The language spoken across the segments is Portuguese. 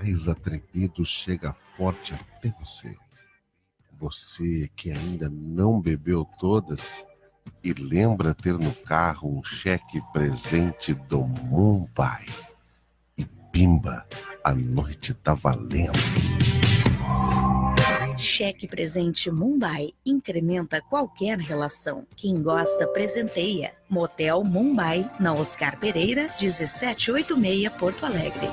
mais atrevido chega forte até você. Você que ainda não bebeu todas e lembra ter no carro um cheque presente do Mumbai. E pimba, a noite tá valendo. Cheque presente Mumbai incrementa qualquer relação. Quem gosta, presenteia. Motel Mumbai, na Oscar Pereira, 1786, Porto Alegre.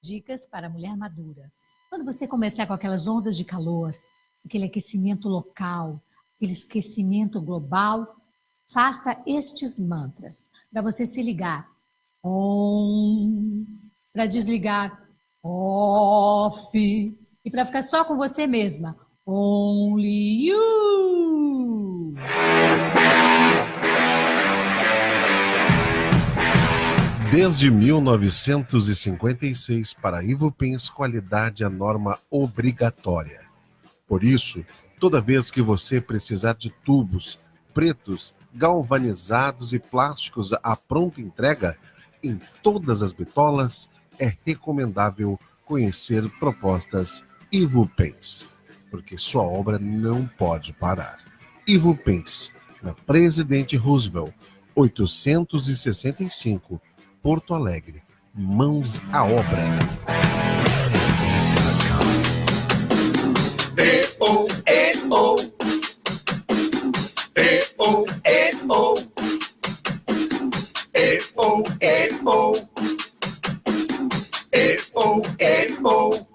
Dicas para a mulher madura. Quando você começar com aquelas ondas de calor, aquele aquecimento local, aquele aquecimento global, faça estes mantras para você se ligar. Om. Para desligar, off. E para ficar só com você mesma. Only you. Desde 1956, para Ivupens, qualidade é a norma obrigatória. Por isso, toda vez que você precisar de tubos pretos, galvanizados e plásticos à pronta entrega, em todas as bitolas, é recomendável conhecer propostas Ivupens, porque sua obra não pode parar. Ivupens, na Presidente Roosevelt, 865, Porto Alegre. Mãos à obra. P-O-E-O P-O-E-O E-O-E-O E-O-E-O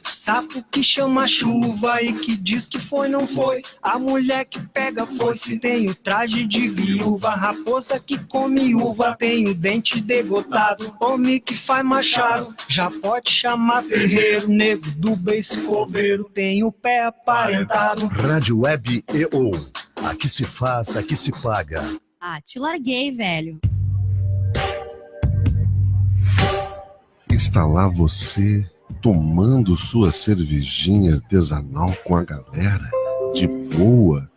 Sapo que chama chuva e que diz que foi, não foi. A mulher que pega foice tem o traje de viúva. Raposa que come uva tem o dente degotado. Homem que faz machado já pode chamar ferreiro. Nego do beiço coveiro tem o pé aparentado. Rádio Web EO. Aqui se faz, aqui se paga. Ah, te larguei, velho. Está lá você, tomando sua cervejinha artesanal com a galera, de boa,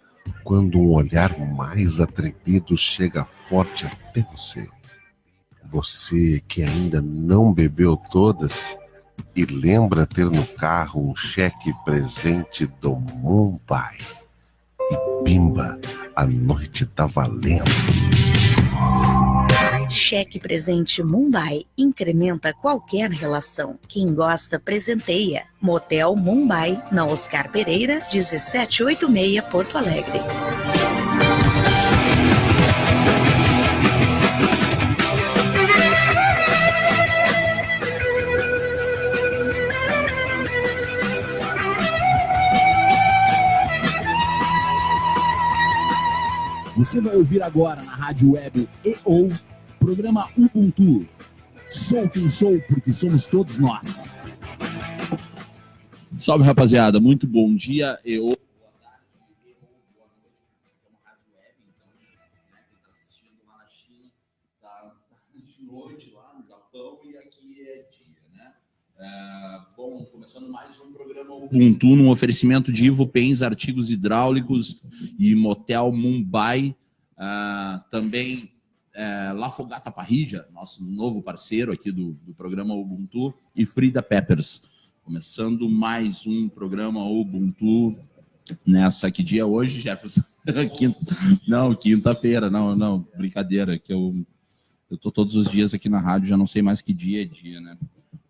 quando um olhar mais atrevido chega forte até você. Você que ainda não bebeu todas e lembra ter no carro um cheque presente do Mumbai. E pimba, a noite tá valendo. Cheque presente Mumbai incrementa qualquer relação. Quem gosta, presenteia. Motel Mumbai, na Oscar Pereira, 1786, Porto Alegre. Você vai ouvir agora na Rádio Web EO, programa Ubuntu. Sou quem sou, porque somos todos nós. Salve, rapaziada. Muito bom dia, EO. Boa tarde, EO. Boa noite. Estamos na Rádio Web, então, quem está assistindo lá na China, tá de noite lá no Japão e aqui é dia, né? Bom, começando mais um programa Ubuntu, num oferecimento de Ivupens, artigos hidráulicos e Motel Mumbai. Também La Fogata Parrilla, nosso novo parceiro aqui do programa Ubuntu, e Frida Peppers. Começando mais um programa Ubuntu nessa, que dia é hoje, Jefferson? Quinta-feira, não, brincadeira, que eu tô todos os dias aqui na rádio, já não sei mais que dia é dia, né?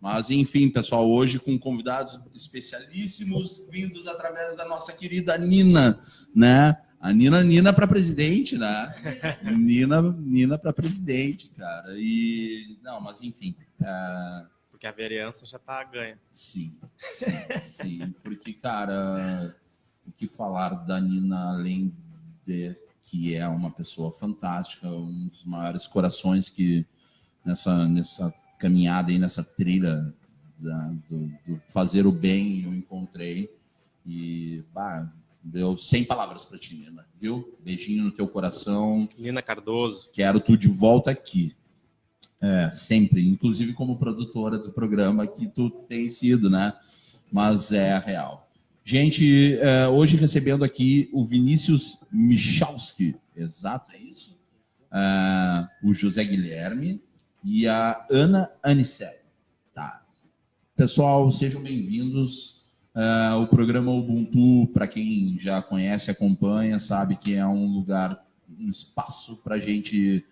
Mas, enfim, pessoal, hoje com convidados especialíssimos, vindos através da nossa querida Nina, né? A Nina para presidente, né? Nina para presidente, cara. Mas enfim. Porque a vereança já tá ganha. Sim. Porque, cara, o que falar da Nina, além de que é uma pessoa fantástica, um dos maiores corações que nessa caminhada aí, nessa trilha do fazer o bem, eu encontrei. E, deu 100 palavras para ti, Nina, viu? Beijinho no teu coração. Nina Cardoso. Quero tu de volta aqui. Sempre, inclusive como produtora do programa que tu tem sido, né? Mas é a real. Gente, hoje recebendo aqui o Vinícius Michalski. Exato, é isso? o José Guilherme e a Ana Anicel. Tá. Pessoal, sejam bem-vindos. O programa Ubuntu, para quem já conhece, acompanha, sabe que é um lugar, um espaço para a gente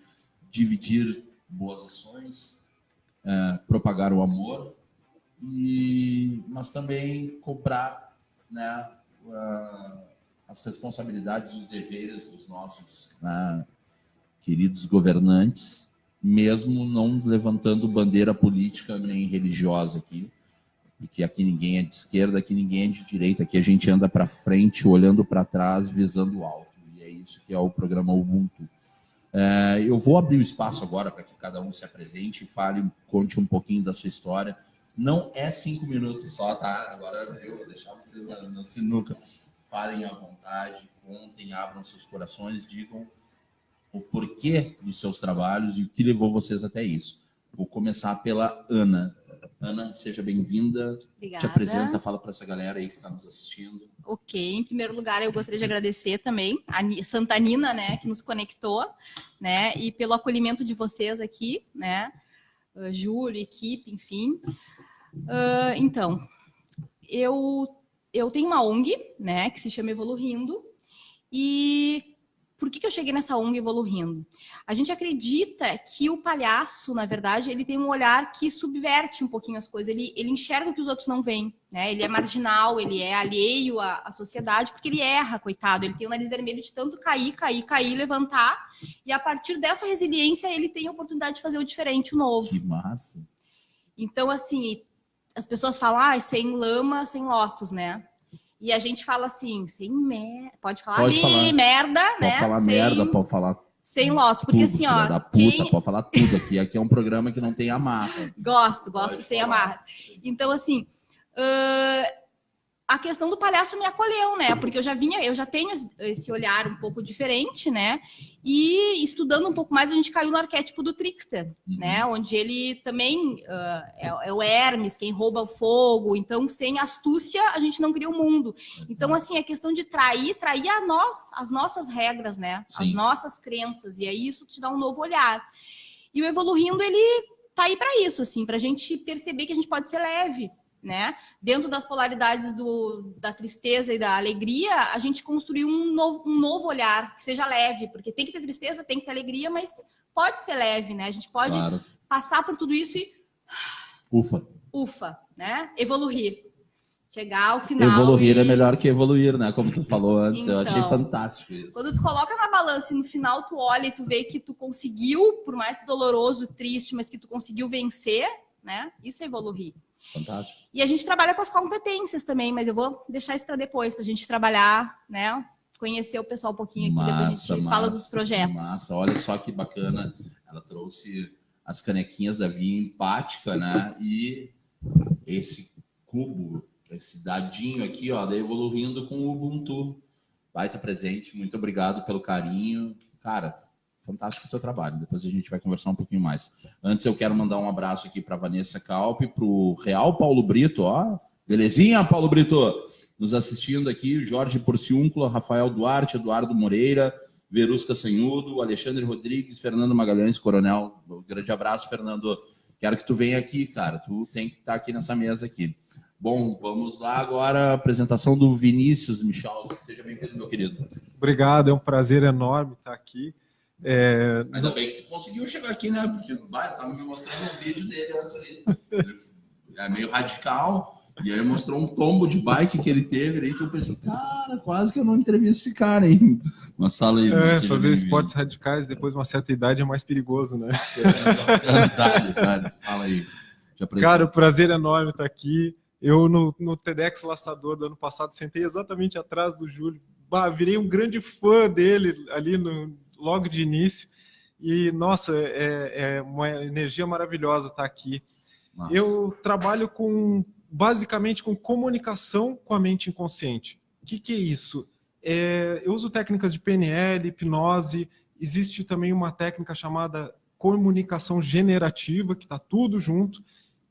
dividir boas ações, propagar o amor, mas também cobrar, né, as responsabilidades e os deveres dos nossos queridos governantes, mesmo não levantando bandeira política nem religiosa aqui, porque aqui ninguém é de esquerda, aqui ninguém é de direita, aqui a gente anda para frente, olhando para trás, visando o alto, e é isso que é o programa Ubuntu. Eu vou abrir o espaço agora para que cada um se apresente e fale, conte um pouquinho da sua história. Não é 5 minutos só, tá? Agora eu vou deixar vocês na sinuca. Falem à vontade, contem, abram seus corações, digam o porquê dos seus trabalhos e o que levou vocês até isso. Vou começar pela Ana. Ana, seja bem-vinda. Obrigada. Te apresenta, fala para essa galera aí que está nos assistindo. Ok, em primeiro lugar eu gostaria de agradecer também a Santa Nina, né, que nos conectou, né, e pelo acolhimento de vocês aqui, né, Júlio, equipe, enfim. Então, eu tenho uma ONG, né, que se chama Evoluindo, e por que eu cheguei nessa ONG Evoluindo? A gente acredita que o palhaço, na verdade, ele tem um olhar que subverte um pouquinho as coisas, ele enxerga o que os outros não veem, né? Ele é marginal, ele é alheio à sociedade, porque ele erra, coitado, ele tem o nariz vermelho de tanto cair, levantar, e a partir dessa resiliência ele tem a oportunidade de fazer o diferente, o novo. Que massa! Então, assim, as pessoas falam, sem lama, sem lótus, né? E a gente fala assim, sem merda. Pode falar merda, né? Pode falar merda, pode falar. Sem lótus, porque tudo, assim, ó. Da puta, pode falar tudo aqui. Aqui é um programa que não tem amarra. Gosto sem amarra. Então, assim, a questão do palhaço me acolheu, né? Porque eu já tenho esse olhar um pouco diferente, né? E estudando um pouco mais, a gente caiu no arquétipo do trickster, né? Onde ele também é o Hermes, quem rouba o fogo. Então, sem astúcia, a gente não cria o mundo. Então, assim, é questão de trair as nossas regras, né? Sim. As nossas crenças. E aí isso te dá um novo olhar. E o Evoluindo, ele tá aí para isso, assim, para a gente perceber que a gente pode ser leve, né? Dentro das polaridades da tristeza e da alegria, a gente construiu um novo olhar, que seja leve, porque tem que ter tristeza, tem que ter alegria, mas pode ser leve, né? A gente pode passar por tudo isso e... Ufa, né? Evoluir. Chegar ao final. Evoluir é melhor que evoluir, né? Como tu falou antes, então, eu achei fantástico isso. Quando tu coloca na balança e no final tu olha e tu vê que tu conseguiu, por mais doloroso, triste, mas que tu conseguiu vencer, né? Isso é evoluir. Fantástico. E a gente trabalha com as competências também, mas eu vou deixar isso para depois, para a gente trabalhar, né? Conhecer o pessoal um pouquinho aqui, depois a gente fala dos projetos. Massa, olha só que bacana. Ela trouxe as canequinhas da Via Empática, né? E esse cubo, esse dadinho aqui, ó, da Evoluindo com o Ubuntu. Vai estar presente. Muito obrigado pelo carinho. Cara, fantástico o teu trabalho. Depois a gente vai conversar um pouquinho mais. Antes eu quero mandar um abraço aqui para Vanessa Calpe, para o Real Paulo Brito, ó. Belezinha, Paulo Brito? Nos assistindo aqui, Jorge Porciúncula, Rafael Duarte, Eduardo Moreira, Verusca Sanhudo, Alexandre Rodrigues, Fernando Magalhães, Coronel. Um grande abraço, Fernando. Quero que tu venha aqui, cara. Tu tem que estar aqui nessa mesa aqui. Bom, vamos lá agora, a apresentação do Vinícius Michal. Seja bem-vindo, meu querido. Obrigado, é um prazer enorme estar aqui. Ainda bem que tu conseguiu chegar aqui, né? Porque o Bairro estava me mostrando um vídeo dele antes ali. Ele é meio radical, e aí mostrou um tombo de bike que ele teve ali, que eu pensei, cara, quase que eu não entrevisto esse cara, hein? Uma sala aí. Fazer esportes radicais depois de uma certa idade é mais perigoso, né? Verdade. Fala aí. Cara, o prazer enorme estar aqui. Eu, no TEDx Laçador do ano passado, sentei exatamente atrás do Júlio. Virei um grande fã dele ali logo de início. E, nossa, é uma energia maravilhosa estar aqui. Nossa. Eu trabalho basicamente com comunicação com a mente inconsciente. O que é isso? Eu uso técnicas de PNL, hipnose. Existe também uma técnica chamada comunicação generativa, que está tudo junto,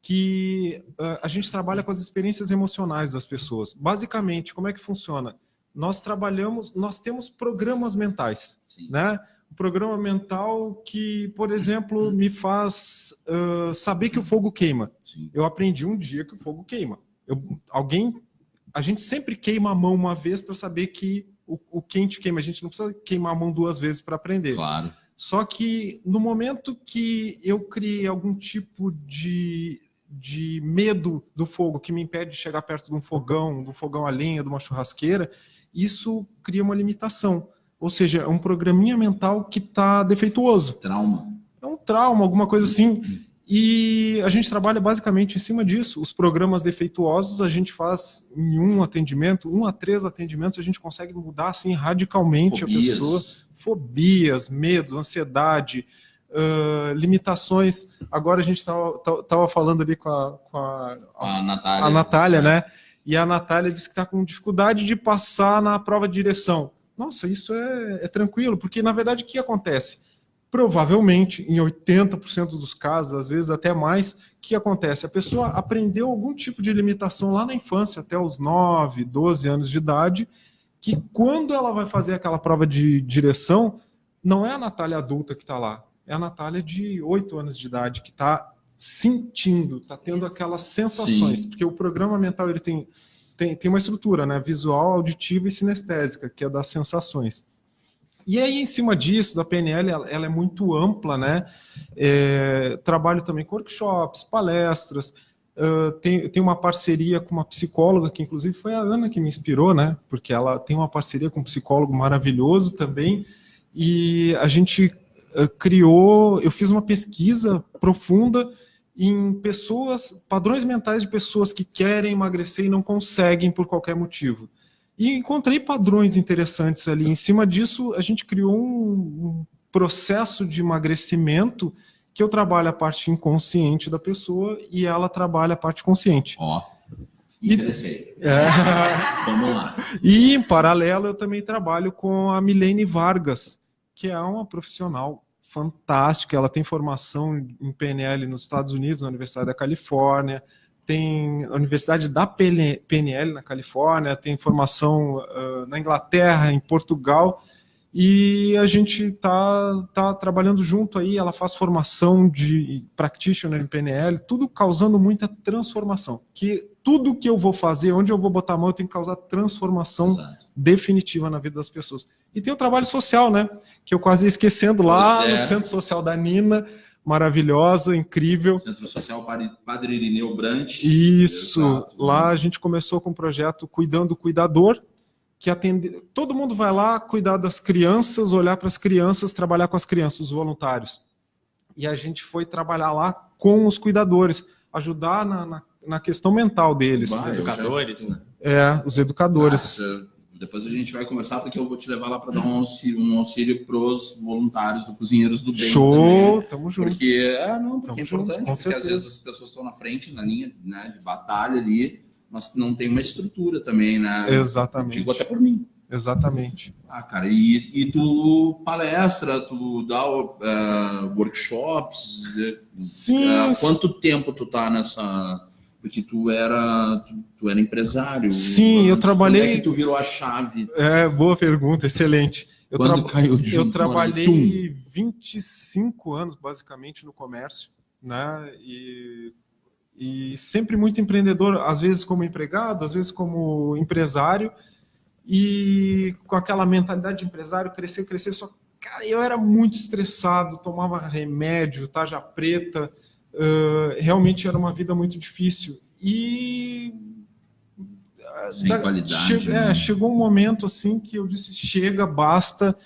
que a gente trabalha com as experiências emocionais das pessoas. Basicamente, como é que funciona? Nós temos programas mentais, né? um programa mental que, por exemplo, me faz saber que o fogo queima. Sim. Eu aprendi um dia que o fogo queima. A gente sempre queima a mão uma vez para saber que o quente queima. A gente não precisa queimar a mão 2 vezes para aprender. Claro. Só que no momento que eu criei algum tipo de medo do fogo, que me impede de chegar perto de um fogão a lenha, de uma churrasqueira, isso cria uma limitação. Ou seja, é um programinha mental que está defeituoso. Trauma. É um trauma, alguma coisa assim. E a gente trabalha basicamente em cima disso. Os programas defeituosos a gente faz em 1 atendimento, 1 a 3 atendimentos, a gente consegue mudar assim radicalmente a pessoa. Fobias, medos, ansiedade, limitações. Agora a gente estava falando ali com a Natália, né? E a Natália disse que está com dificuldade de passar na prova de direção. Nossa, isso é tranquilo, porque na verdade o que acontece? Provavelmente, em 80% dos casos, às vezes até mais, o que acontece? A pessoa aprendeu algum tipo de limitação lá na infância, até os 9, 12 anos de idade, que quando ela vai fazer aquela prova de direção, não é a Natália adulta que está lá, é a Natália de 8 anos de idade que está sentindo, está tendo aquelas sensações. Sim. Porque o programa mental ele tem uma estrutura, né? Visual, auditiva e sinestésica, que é das sensações. E aí, em cima disso, da PNL, ela é muito ampla, né? Trabalho também com workshops, palestras, tem uma parceria com uma psicóloga, que inclusive foi a Ana que me inspirou, né? Porque ela tem uma parceria com um psicólogo maravilhoso também, e a gente eu fiz uma pesquisa profunda em padrões mentais de pessoas que querem emagrecer e não conseguem por qualquer motivo. E encontrei padrões interessantes ali. Em cima disso, a gente criou um processo de emagrecimento que eu trabalho a parte inconsciente da pessoa e ela trabalha a parte consciente. Interessei. Vamos lá. E, em paralelo, eu também trabalho com a Milene Vargas, que é uma profissional fantástica. Ela tem formação em PNL nos Estados Unidos, na Universidade da Califórnia, tem a Universidade da PNL na Califórnia, tem formação na Inglaterra, em Portugal, e a gente tá trabalhando junto aí. Ela faz formação de practitioner em PNL, tudo causando muita transformação, que tudo que eu vou fazer, onde eu vou botar a mão, eu tenho que causar transformação definitiva na vida das pessoas. E tem o trabalho social, né, que eu quase ia esquecendo lá no Centro Social da Nina, maravilhosa, incrível. Centro Social Padre Irineu Brant. Isso. Exato. Lá a gente começou com um projeto Cuidando do Cuidador, que atende... Todo mundo vai lá cuidar das crianças, olhar para as crianças, trabalhar com as crianças, os voluntários. E a gente foi trabalhar lá com os cuidadores, ajudar na questão mental deles. Os educadores, né? Os educadores. Depois a gente vai conversar, porque eu vou te levar lá para dar um auxílio para os voluntários do Cozinheiros do Bem. Show, tamo junto. Porque é importante, porque às vezes as pessoas estão na frente, na linha, né, de batalha ali, mas não tem uma estrutura também, né? Exatamente. Eu digo até por mim. Exatamente. Cara, e tu palestra, tu dá workshops? Sim. Quanto tempo tu tá nessa... Porque tu era empresário. Sim, eu trabalhei... Quando é que tu virou a chave? Boa pergunta, excelente. Caiu de eu trabalhei 25 anos, basicamente, no comércio, né? E sempre muito empreendedor, às vezes como empregado, às vezes como empresário, e com aquela mentalidade de empresário, crescer, só que, cara, eu era muito estressado, tomava remédio, tarja preta, realmente era uma vida muito difícil. E sem qualidade. Chegou um momento assim que eu disse, chega, basta,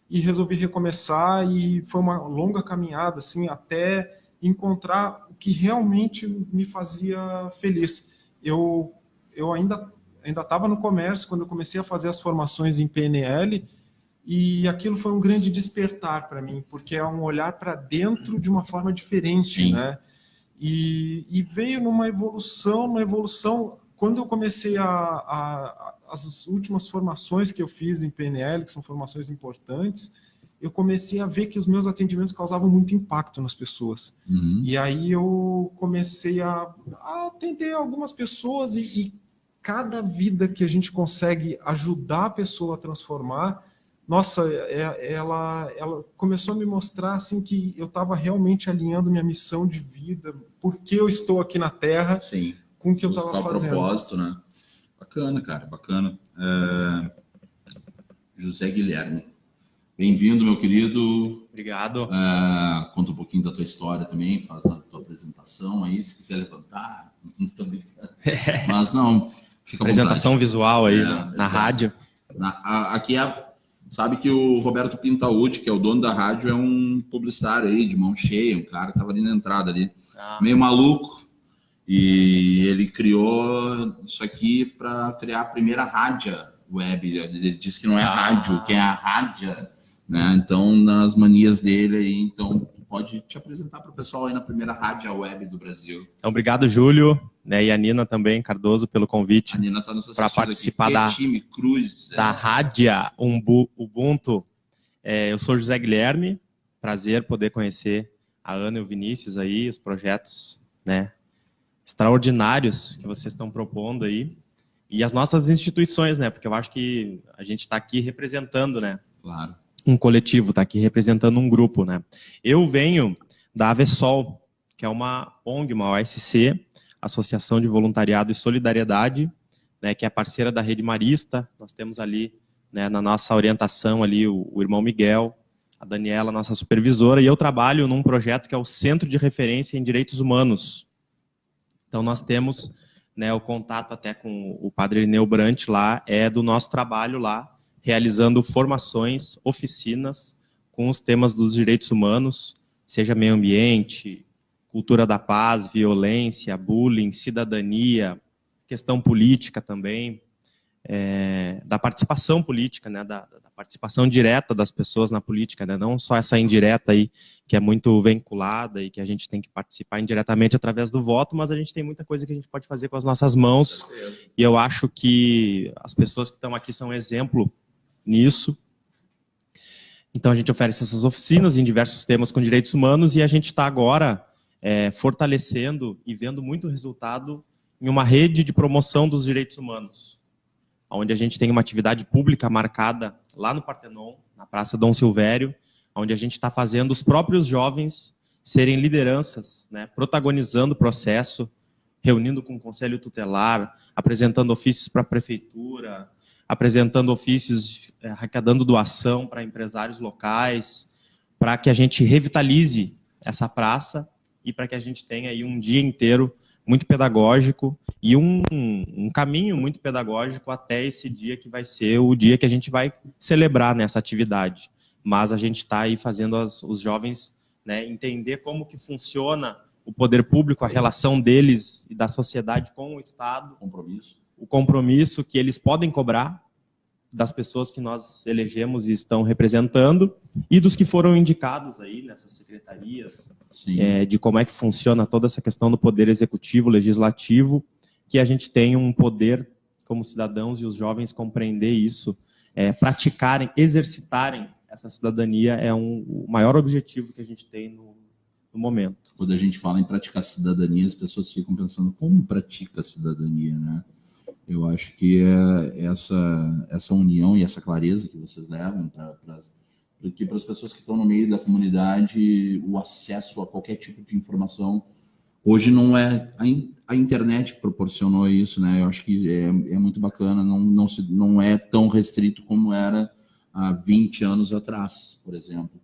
e resolvi recomeçar, e foi uma longa caminhada assim, até encontrar o que realmente me fazia feliz. Eu ainda estava no comércio quando eu comecei a fazer as formações em PNL, e aquilo foi um grande despertar para mim, porque é um olhar para dentro de uma forma diferente. Sim. Né? E veio numa evolução, quando eu comecei as últimas formações que eu fiz em PNL, que são formações importantes, eu comecei a ver que os meus atendimentos causavam muito impacto nas pessoas. Uhum. E aí eu comecei a atender algumas pessoas, e cada vida que a gente consegue ajudar a pessoa a transformar, nossa, ela começou a me mostrar assim que eu estava realmente alinhando minha missão de vida, por que eu estou aqui na Terra, Sim. com o que eu estava fazendo. Propósito, né? Bacana, cara, bacana. José Guilherme, bem-vindo, meu querido. Obrigado. Conta um pouquinho da tua história também, faz a tua apresentação aí, se quiser levantar. Não tô brincando. Mas não, fica à Apresentação vontade. visual aí na rádio. Aqui sabe que o Roberto Pintaúdi, que é o dono da rádio, é um publicitário aí, de mão cheia, um cara que tava ali na entrada ali, meio maluco. E ele criou isso aqui para criar a primeira rádio web. Ele disse que não é rádio, que é a rádio, né? Então, nas manias dele aí, então pode te apresentar para o pessoal aí na primeira rádio web do Brasil. Então, obrigado, Júlio, né, e a Nina também, Cardoso, pelo convite. A Nina está nos assistindo para participar da rádio Ubuntu. Eu sou José Guilherme, prazer poder conhecer a Ana e o Vinícius aí, os projetos, né, extraordinários que vocês estão propondo aí, e as nossas instituições, né, porque eu acho que a gente está aqui representando, né, claro, um coletivo, está aqui representando um grupo, né. Eu venho da Avesol, que é uma ONG, uma OSC, Associação de Voluntariado e Solidariedade, né, que é parceira da Rede Marista. Nós temos ali, né, na nossa orientação ali o irmão Miguel, a Daniela, nossa supervisora, e eu trabalho num projeto que é o Centro de Referência em Direitos Humanos. Então, nós temos, né, o contato até com o padre Irineu Brant lá, é do nosso trabalho lá, realizando formações, oficinas, com os temas dos direitos humanos, seja meio ambiente, cultura da paz, violência, bullying, cidadania, questão política também, da participação política, né, da participação direta das pessoas na política, né, não só essa indireta aí, que é muito vinculada e que a gente tem que participar indiretamente através do voto, mas a gente tem muita coisa que a gente pode fazer com as nossas mãos, e eu acho que as pessoas que estão aqui são um exemplo nisso. Então a gente oferece essas oficinas em diversos temas com direitos humanos, e a gente está agora fortalecendo e vendo muito resultado em uma rede de promoção dos direitos humanos, onde a gente tem uma atividade pública marcada lá no Partenon, na Praça Dom Silvério, onde a gente está fazendo os próprios jovens serem lideranças, né, protagonizando o processo, reunindo com o Conselho Tutelar, apresentando ofícios para a Prefeitura, apresentando ofícios, arrecadando doação para empresários locais, para que a gente revitalize essa praça e para que a gente tenha aí um dia inteiro muito pedagógico e um caminho muito pedagógico até esse dia que vai ser o dia que a gente vai celebrar nessa atividade. Mas a gente está aí fazendo os jovens, né, entender como que funciona o poder público, a relação deles e da sociedade com o Estado, o compromisso que eles podem cobrar das pessoas que nós elegemos e estão representando, e dos que foram indicados aí nessas secretarias, de como é que funciona toda essa questão do poder executivo, legislativo, que a gente tem um poder como cidadãos e os jovens compreender isso, praticarem, exercitarem essa cidadania é o maior objetivo que a gente tem no momento. Quando a gente fala em praticar cidadania, as pessoas ficam pensando como pratica a cidadania, né? Eu acho que é essa união e essa clareza que vocês levam para as pessoas que estão no meio da comunidade, o acesso a qualquer tipo de informação. Hoje não é a internet que proporcionou isso, né? Eu acho que é muito bacana, não é tão restrito como era há 20 anos atrás, por exemplo.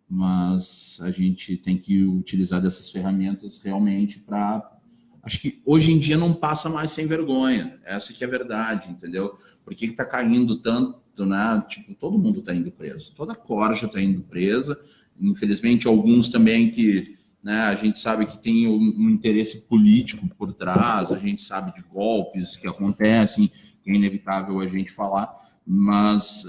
Mas a gente tem que utilizar dessas ferramentas realmente para... Acho que hoje em dia não passa mais sem vergonha. Essa que é a verdade, entendeu? Por que está caindo tanto, né? Tipo, todo mundo está indo preso. Toda a corja está indo presa. Infelizmente, alguns também que, né, a gente sabe que tem um interesse político por trás, a gente sabe de golpes que acontecem, que é inevitável a gente falar, mas...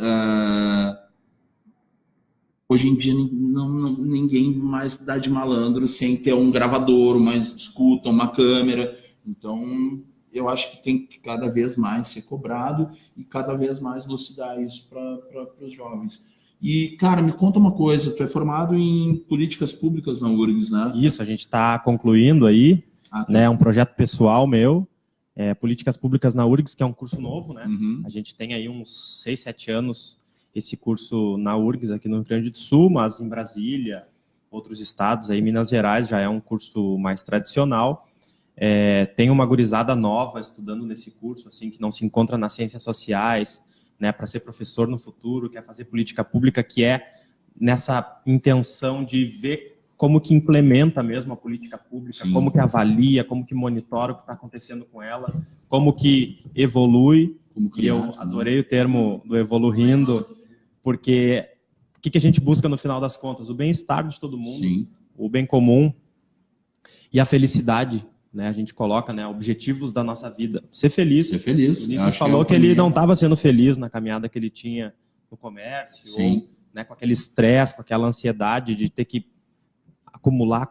Hoje em dia, ninguém mais dá de malandro sem ter um gravador, uma escuta, uma câmera. Então, eu acho que tem que cada vez mais ser cobrado e cada vez mais lucidar isso para os jovens. E, cara, me conta uma coisa, tu é formado em políticas públicas na URGS, né? Isso, a gente está concluindo aí, né, um projeto pessoal meu, Políticas Públicas na URGS, que é um curso novo, né? A gente tem aí uns 6, 7 anos esse curso na URGS, aqui no Rio Grande do Sul, mas em Brasília, outros estados, aí Minas Gerais já é um curso mais tradicional. Tem uma gurizada nova estudando nesse curso, assim, que não se encontra nas ciências sociais, né, para ser professor no futuro, quer fazer política pública, que é nessa intenção de ver como que implementa mesmo a política pública, Sim. como que avalia, como que monitora o que está acontecendo com ela, como que evolui. E eu adorei o termo do evoluindo, porque o que a gente busca no final das contas? O bem-estar de todo mundo, Sim. o bem comum e a felicidade, né? A gente coloca, né, objetivos da nossa vida. Ser feliz. Ser feliz. O Vinícius falou que ele não estava sendo feliz na caminhada que ele tinha no comércio, ou, né, com aquele estresse, com aquela ansiedade de ter que acumular.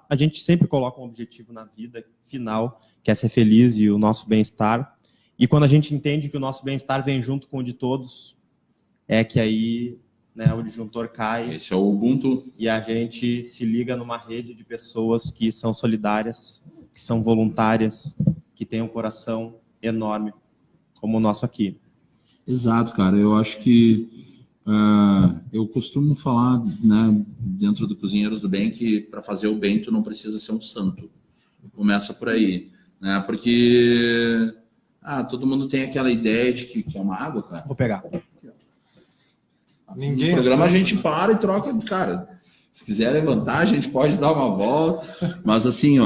A gente sempre coloca um objetivo na vida final, que é ser feliz e o nosso bem-estar. E quando a gente entende que o nosso bem-estar vem junto com o de todos, é que aí, né, o disjuntor cai. Esse é o Ubuntu. E a gente se liga numa rede de pessoas que são solidárias, que são voluntárias, que têm um coração enorme, como o nosso aqui. Exato, cara. Eu acho que eu costumo falar, né, dentro do Cozinheiros do Bem, que para fazer o bem tu não precisa ser um santo. Começa por aí, né? Porque todo mundo tem aquela ideia de que é uma água, cara. Vou pegar. Ninguém No programa a acerta, gente para e troca, cara. Se quiser levantar, a gente pode dar uma volta. Mas assim,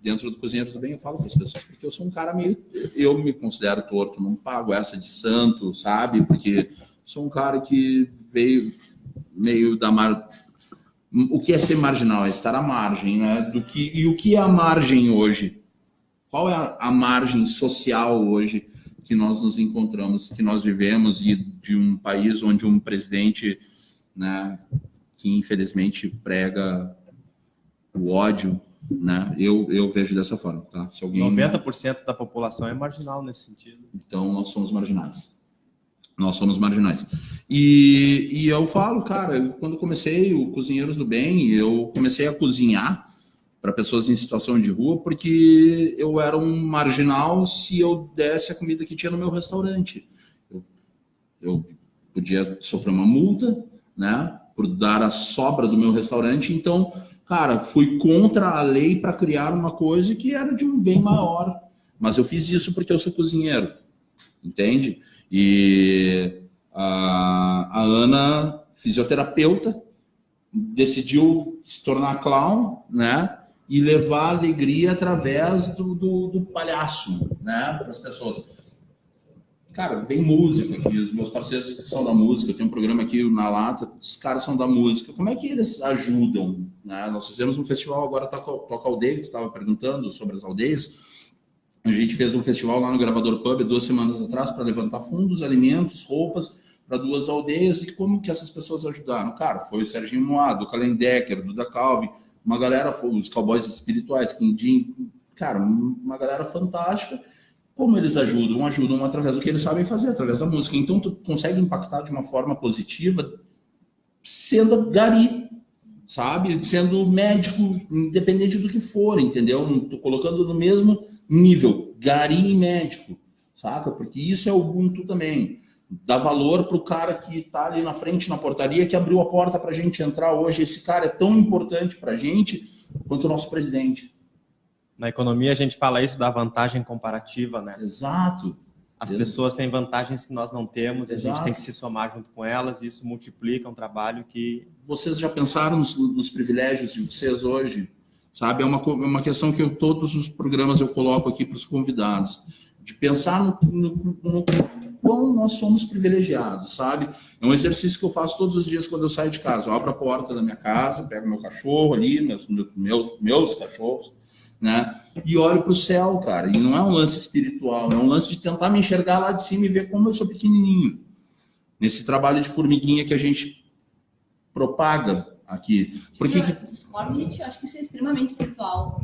dentro do Cozinheiros do Bem, eu falo para as pessoas, porque eu sou um cara meio... Eu me considero torto, não pago essa de santo, sabe? Porque sou um cara que veio meio da... O que é ser marginal? É estar à margem, né? E o que é a margem hoje? Qual é a margem social hoje que nós nos encontramos, que nós vivemos, e de um país onde um presidente, né, que infelizmente prega o ódio, né? Eu vejo dessa forma, tá? Se alguém... 90% da população é marginal nesse sentido. Então nós somos marginais. Nós somos marginais. E eu falo, cara, quando comecei o Cozinheiros do Bem, eu comecei a cozinhar para pessoas em situação de rua, porque eu era um marginal se eu desse a comida que tinha no meu restaurante. Eu podia sofrer uma multa, né, por dar a sobra do meu restaurante. Então, cara, fui contra a lei para criar uma coisa que era de um bem maior. Mas eu fiz isso porque eu sou cozinheiro, entende? E a Ana, fisioterapeuta, decidiu se tornar clown, né? E levar alegria através do palhaço, né, para as pessoas. Cara, vem música aqui, os meus parceiros que são da música, eu tenho um programa aqui na Lata, os caras são da música. Como é que eles ajudam, né? Nós fizemos um festival agora, Toca Aldeia, que tu estava perguntando sobre as aldeias. A gente fez um festival lá no Gravador Pub 2 semanas atrás para levantar fundos, alimentos, roupas para 2 aldeias. E como que essas pessoas ajudaram? Cara, foi o Serginho Moado, o Kalendecker, o Duda Calvi, uma galera, os Cowboys Espirituais, Quindim, cara, uma galera fantástica. Como eles ajudam? Ajudam através do que eles sabem fazer, através da música. Então, tu consegue impactar de uma forma positiva sendo gari, sabe? Sendo médico, independente do que for, entendeu? Tô colocando no mesmo nível, gari e médico, saca? Porque isso é o Ubuntu também. Dá valor para o cara que está ali na frente, na portaria, que abriu a porta para a gente entrar hoje. Esse cara é tão importante para a gente quanto o nosso presidente. Na economia a gente fala isso da vantagem comparativa, né? Exato. As pessoas têm vantagens que nós não temos, e a gente tem que se somar junto com elas, e isso multiplica um trabalho que... Vocês já pensaram nos privilégios de vocês hoje? Sabe, é uma questão que todos os programas eu coloco aqui para os convidados, de pensar no quão nós somos privilegiados, sabe? É um exercício que eu faço todos os dias quando eu saio de casa. Eu abro a porta da minha casa, pego meu cachorro ali, meus cachorros, né? E olho para o céu, cara. E não é um lance espiritual, é um lance de tentar me enxergar lá de cima e ver como eu sou pequenininho. Nesse trabalho de formiguinha que a gente propaga aqui. Porque discordo, gente, acho que isso é extremamente espiritual.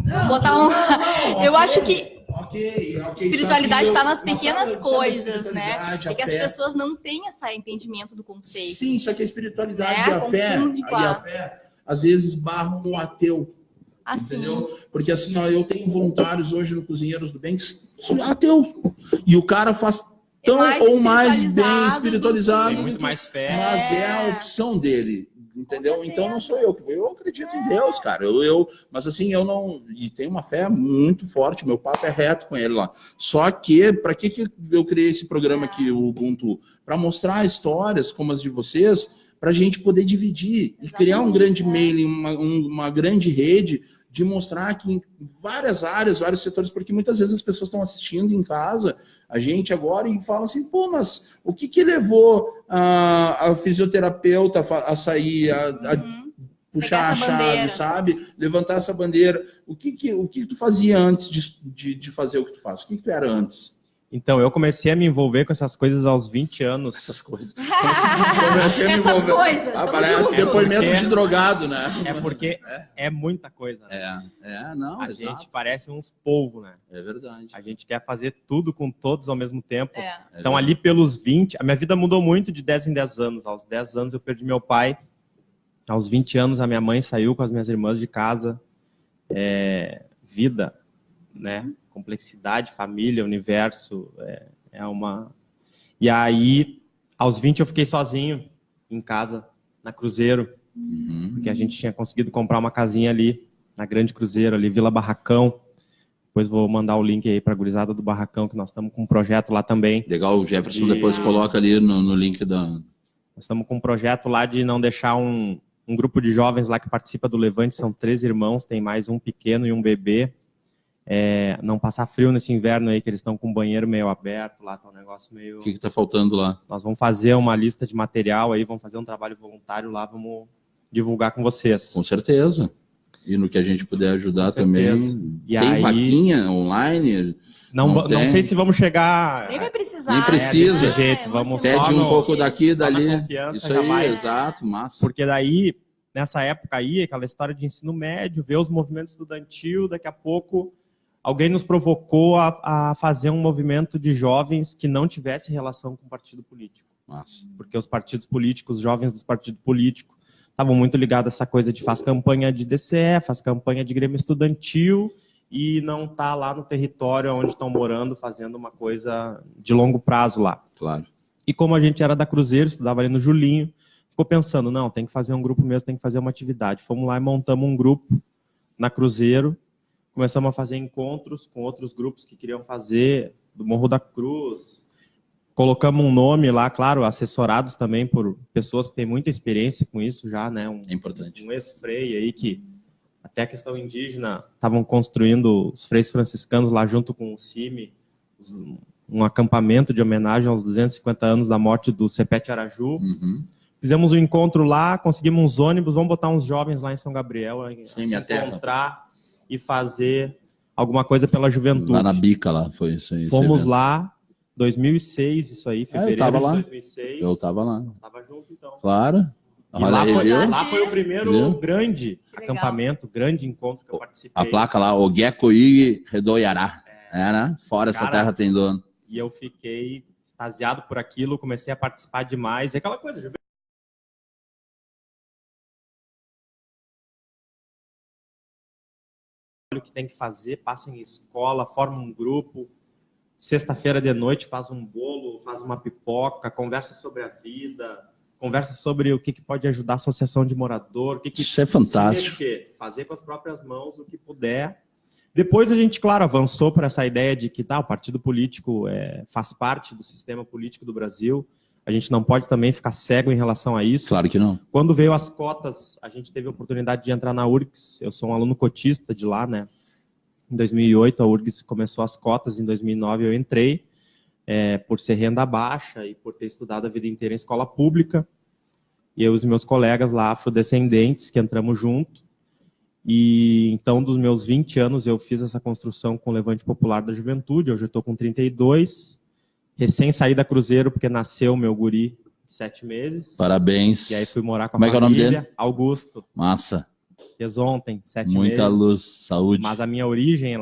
Eu acho que espiritualidade está nas pequenas coisas, né? É que as pessoas não têm esse entendimento do conceito. Sim, só que a espiritualidade e a fé, às vezes barram o ateu. Assim. Entendeu? Porque assim, ó, eu tenho voluntários hoje no Cozinheiros do Bem que são ateu. E o cara faz tão mais ou mais bem espiritualizado espiritualizado. Tem do muito que- mais fé. Mas é a opção dele, entendeu? certeza. Então não sou eu que vou. Eu acredito em Deus, cara. Mas assim, eu não. E tenho uma fé muito forte, meu papo é reto com ele lá. Só que, para que eu criei esse programa aqui, o Ubuntu? Para mostrar histórias como as de vocês, para a gente poder dividir e criar um grande mailing, uma grande rede de mostrar que em várias áreas, vários setores, porque muitas vezes as pessoas estão assistindo em casa, a gente agora, e falam assim, pô, mas o que levou a fisioterapeuta a sair, a puxar a essa chave, bandeira. sabe? Levantar essa bandeira. O que tu fazia antes de fazer o que tu faz? O que tu era antes? Então, eu comecei a me envolver com essas coisas aos 20 anos. Essas coisas. Comecei a me Essas envolver. coisas. tamo Parece junto. depoimento porque- de drogado, né? É porque é muita coisa, né? Não, A exato. gente parece uns polvos, né? É verdade. A gente quer fazer tudo com todos ao mesmo tempo. É. Então, ali pelos 20, a minha vida mudou muito de 10 em 10 anos. Aos 10 anos eu perdi meu pai. Aos 20 anos a minha mãe saiu com as minhas irmãs de casa. Vida, né? Complexidade, família, universo. É uma... E aí, aos 20 eu fiquei sozinho em casa, na Cruzeiro. Porque a gente tinha conseguido comprar uma casinha ali, na Grande Cruzeiro, ali, Vila Barracão. Depois vou mandar o link aí para a gurizada do Barracão, que nós estamos com um projeto lá também. Legal, o Jefferson depois coloca ali no link da... Nós estamos com um projeto lá de não deixar um grupo de jovens lá que participa do Levante, são 3 irmãos, tem mais um pequeno e um bebê. Não passar frio nesse inverno aí, que eles estão com o banheiro meio aberto lá, tá um negócio meio... O que tá faltando lá? Nós vamos fazer uma lista de material aí, vamos fazer um trabalho voluntário lá, vamos divulgar com vocês. Com certeza. E no que a gente puder ajudar também. E tem aí... vaquinha online? Não tem? sei se vamos chegar... Nem vai precisar. Nem precisa. Desse jeito, vamos Pede só um pouco daqui e só na dali. confiança Isso já aí, vai. exato, massa. Porque daí, nessa época aí, aquela história de ensino médio, ver os movimentos estudantil, daqui a pouco alguém nos provocou a fazer um movimento de jovens que não tivesse relação com o partido político. Massa. Porque os partidos políticos, os jovens dos partidos políticos, estavam muito ligados a essa coisa de faz campanha de DCE, faz campanha de Grêmio Estudantil e não tá lá no território onde estão morando fazendo uma coisa de longo prazo lá. Claro. E como a gente era da Cruzeiro, estudava ali no Julinho, ficou pensando, não, tem que fazer um grupo mesmo, tem que fazer uma atividade. Fomos lá e montamos um grupo na Cruzeiro, começamos a fazer encontros com outros grupos que queriam fazer, do Morro da Cruz. Colocamos um nome lá, claro, assessorados também por pessoas que têm muita experiência com isso já, né? É importante. Um ex-frei aí que até a questão indígena estavam construindo os freis franciscanos lá junto com o CIMI, um acampamento de homenagem aos 250 anos da morte do Cepete Araju. Fizemos um encontro lá, conseguimos uns ônibus, vamos botar uns jovens lá em São Gabriel a Sim, se minha terra. encontrar e fazer alguma coisa pela juventude. Lá na Bica, lá, foi isso aí. Fomos esse evento. lá, 2006, isso aí, fevereiro eu tava de lá. 2006. Eu tava lá. Tava junto, então. Claro. E Olha lá, aí, foi, viu? lá foi o primeiro Viu? grande legal. acampamento, grande encontro que eu participei. A placa lá, Oguecoí Redoiará. Né? Fora essa Cara, terra tem dono. E eu fiquei extasiado por aquilo, comecei a participar demais. E aquela coisa, o que tem que fazer, passa em escola, forma um grupo, sexta-feira de noite faz um bolo, faz uma pipoca, conversa sobre a vida, conversa sobre o que pode ajudar a associação de morador, o que Isso é fantástico. se mexer, fazer com as próprias mãos o que puder. Depois a gente, claro, avançou para essa ideia de que o partido político faz parte do sistema político do Brasil. A gente não pode também ficar cego em relação a isso. Claro que não. Quando veio as cotas, a gente teve a oportunidade de entrar na URGS. Eu sou um aluno cotista de lá, né? Em 2008, a URGS começou as cotas. Em 2009, eu entrei por ser renda baixa e por ter estudado a vida inteira em escola pública. E eu e os meus colegas lá, afrodescendentes, que entramos junto. E então, dos meus 20 anos, eu fiz essa construção com o Levante Popular da Juventude. Hoje eu estou com 32. Recém saí da Cruzeiro, porque nasceu meu guri de 7 meses. Parabéns. E aí fui morar com a Como é que é o família. nome dele? Augusto. Massa. Fez ontem, 7 meses. Muita luz, saúde. Mas a minha origem,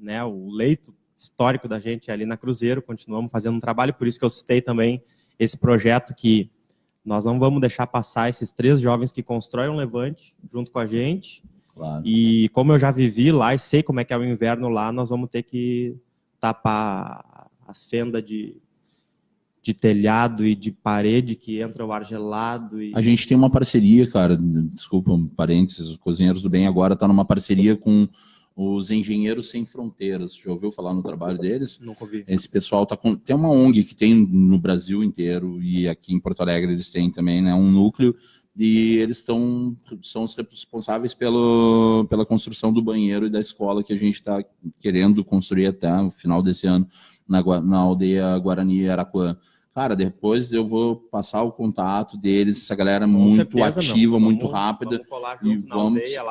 né, o leito histórico da gente é ali na Cruzeiro. Continuamos fazendo um trabalho, por isso que eu citei também esse projeto que nós não vamos deixar passar esses 3 jovens que constroem um Levante junto com a gente. Claro. E como eu já vivi lá e sei como é que é o inverno lá, nós vamos ter que tapar as fendas de de telhado e de parede que entra o ar gelado. E... A gente tem uma parceria, cara, desculpa, um parênteses, os Cozinheiros do Bem agora está numa parceria com os Engenheiros Sem Fronteiras. Já ouviu falar no trabalho deles? Nunca ouvi. Esse pessoal tem uma ONG que tem no Brasil inteiro e aqui em Porto Alegre eles têm também, né, um núcleo, e eles são os responsáveis pela construção do banheiro e da escola que a gente está querendo construir até o final desse ano na aldeia Guarani Araquã. Cara, depois eu vou passar o contato deles, essa galera muito ativa, muito rápida.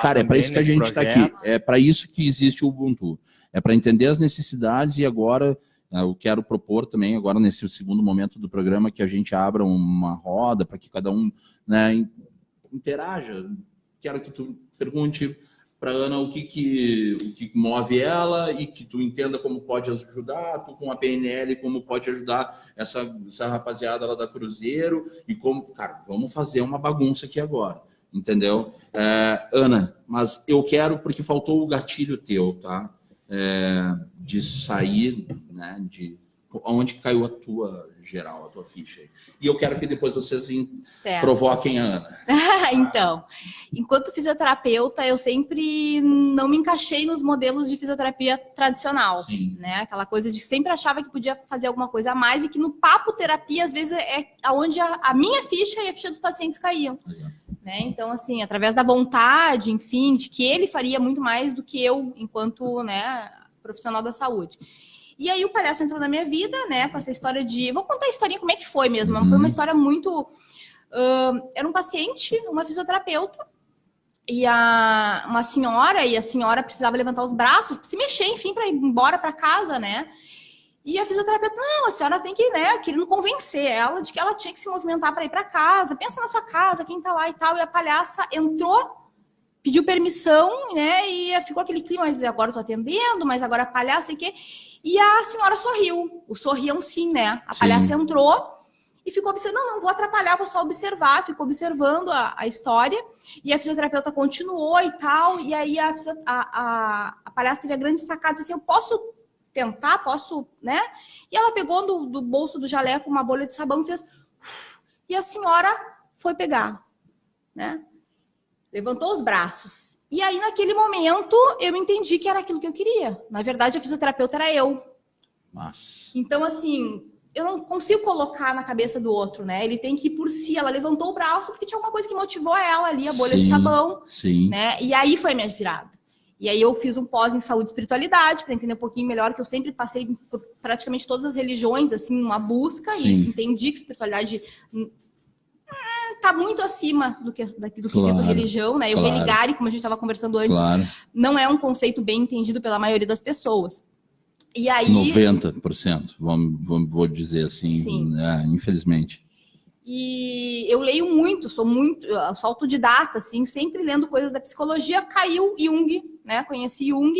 Cara, é para isso que a gente está aqui. É para isso que existe o Ubuntu. É para entender as necessidades, e agora eu quero propor também, agora nesse segundo momento do programa, que a gente abra uma roda para que cada um, né, interaja. Quero que tu pergunte para Ana o que move ela e que tu entenda como pode ajudar, tu com a PNL, como pode ajudar essa rapaziada lá da Cruzeiro, e como, cara, vamos fazer uma bagunça aqui agora, entendeu? Ana, mas eu quero, porque faltou o gatilho teu, tá? De sair, né, de onde caiu a tua geral, a tua ficha aí. E eu quero que depois vocês provoquem a Ana. Então, enquanto fisioterapeuta, eu sempre não me encaixei nos modelos de fisioterapia tradicional. Sim. Né? Aquela coisa de que sempre achava que podia fazer alguma coisa a mais, e que no papo terapia, às vezes, é onde a minha ficha e a ficha dos pacientes caíam. Né? Então, assim, através da vontade, enfim, de que ele faria muito mais do que eu, enquanto, né, profissional da saúde. E aí o palhaço entrou na minha vida, né, com essa história de... Vou contar a historinha como é que foi mesmo. Foi uma história muito... era um paciente, uma fisioterapeuta, e uma senhora, e a senhora precisava levantar os braços, se mexer, enfim, para ir embora para casa, né? E a fisioterapeuta, não, a senhora tem que, né, querendo convencer ela de que ela tinha que se movimentar para ir para casa, pensa na sua casa, quem tá lá e tal. E a palhaça entrou, pediu permissão, né, e ficou aquele clima, mas agora eu tô atendendo, mas agora a palhaça e o quê? E a senhora sorriu, o sorriam sim, né? A palhaça entrou e ficou observando, não vou atrapalhar, vou só observar, ficou observando a história, e a fisioterapeuta continuou e tal, e aí a palhaça teve a grande sacada, assim, eu posso tentar, posso, né? E ela pegou do bolso do jaleco uma bolha de sabão e fez... E a senhora foi pegar, né? Levantou os braços. E aí, naquele momento, eu entendi que era aquilo que eu queria. Na verdade, a fisioterapeuta era eu. Nossa. Então, assim, eu não consigo colocar na cabeça do outro, né? Ele tem que ir por si. Ela levantou o braço porque tinha alguma coisa que motivou ela ali, a bolha de sabão. Sim. Né? E aí foi a minha virada. E aí eu fiz um pós em saúde e espiritualidade para entender um pouquinho melhor, que eu sempre passei por praticamente todas as religiões, assim, uma busca. Sim. E entendi que espiritualidade está muito acima do quesito religião, né? E o religare, como a gente estava conversando antes, não é um conceito bem entendido pela maioria das pessoas. E aí... 90%, vou dizer assim, infelizmente. E eu leio muito, sou autodidata, assim, sempre lendo coisas da psicologia. Caiu Jung, né? Conheci Jung.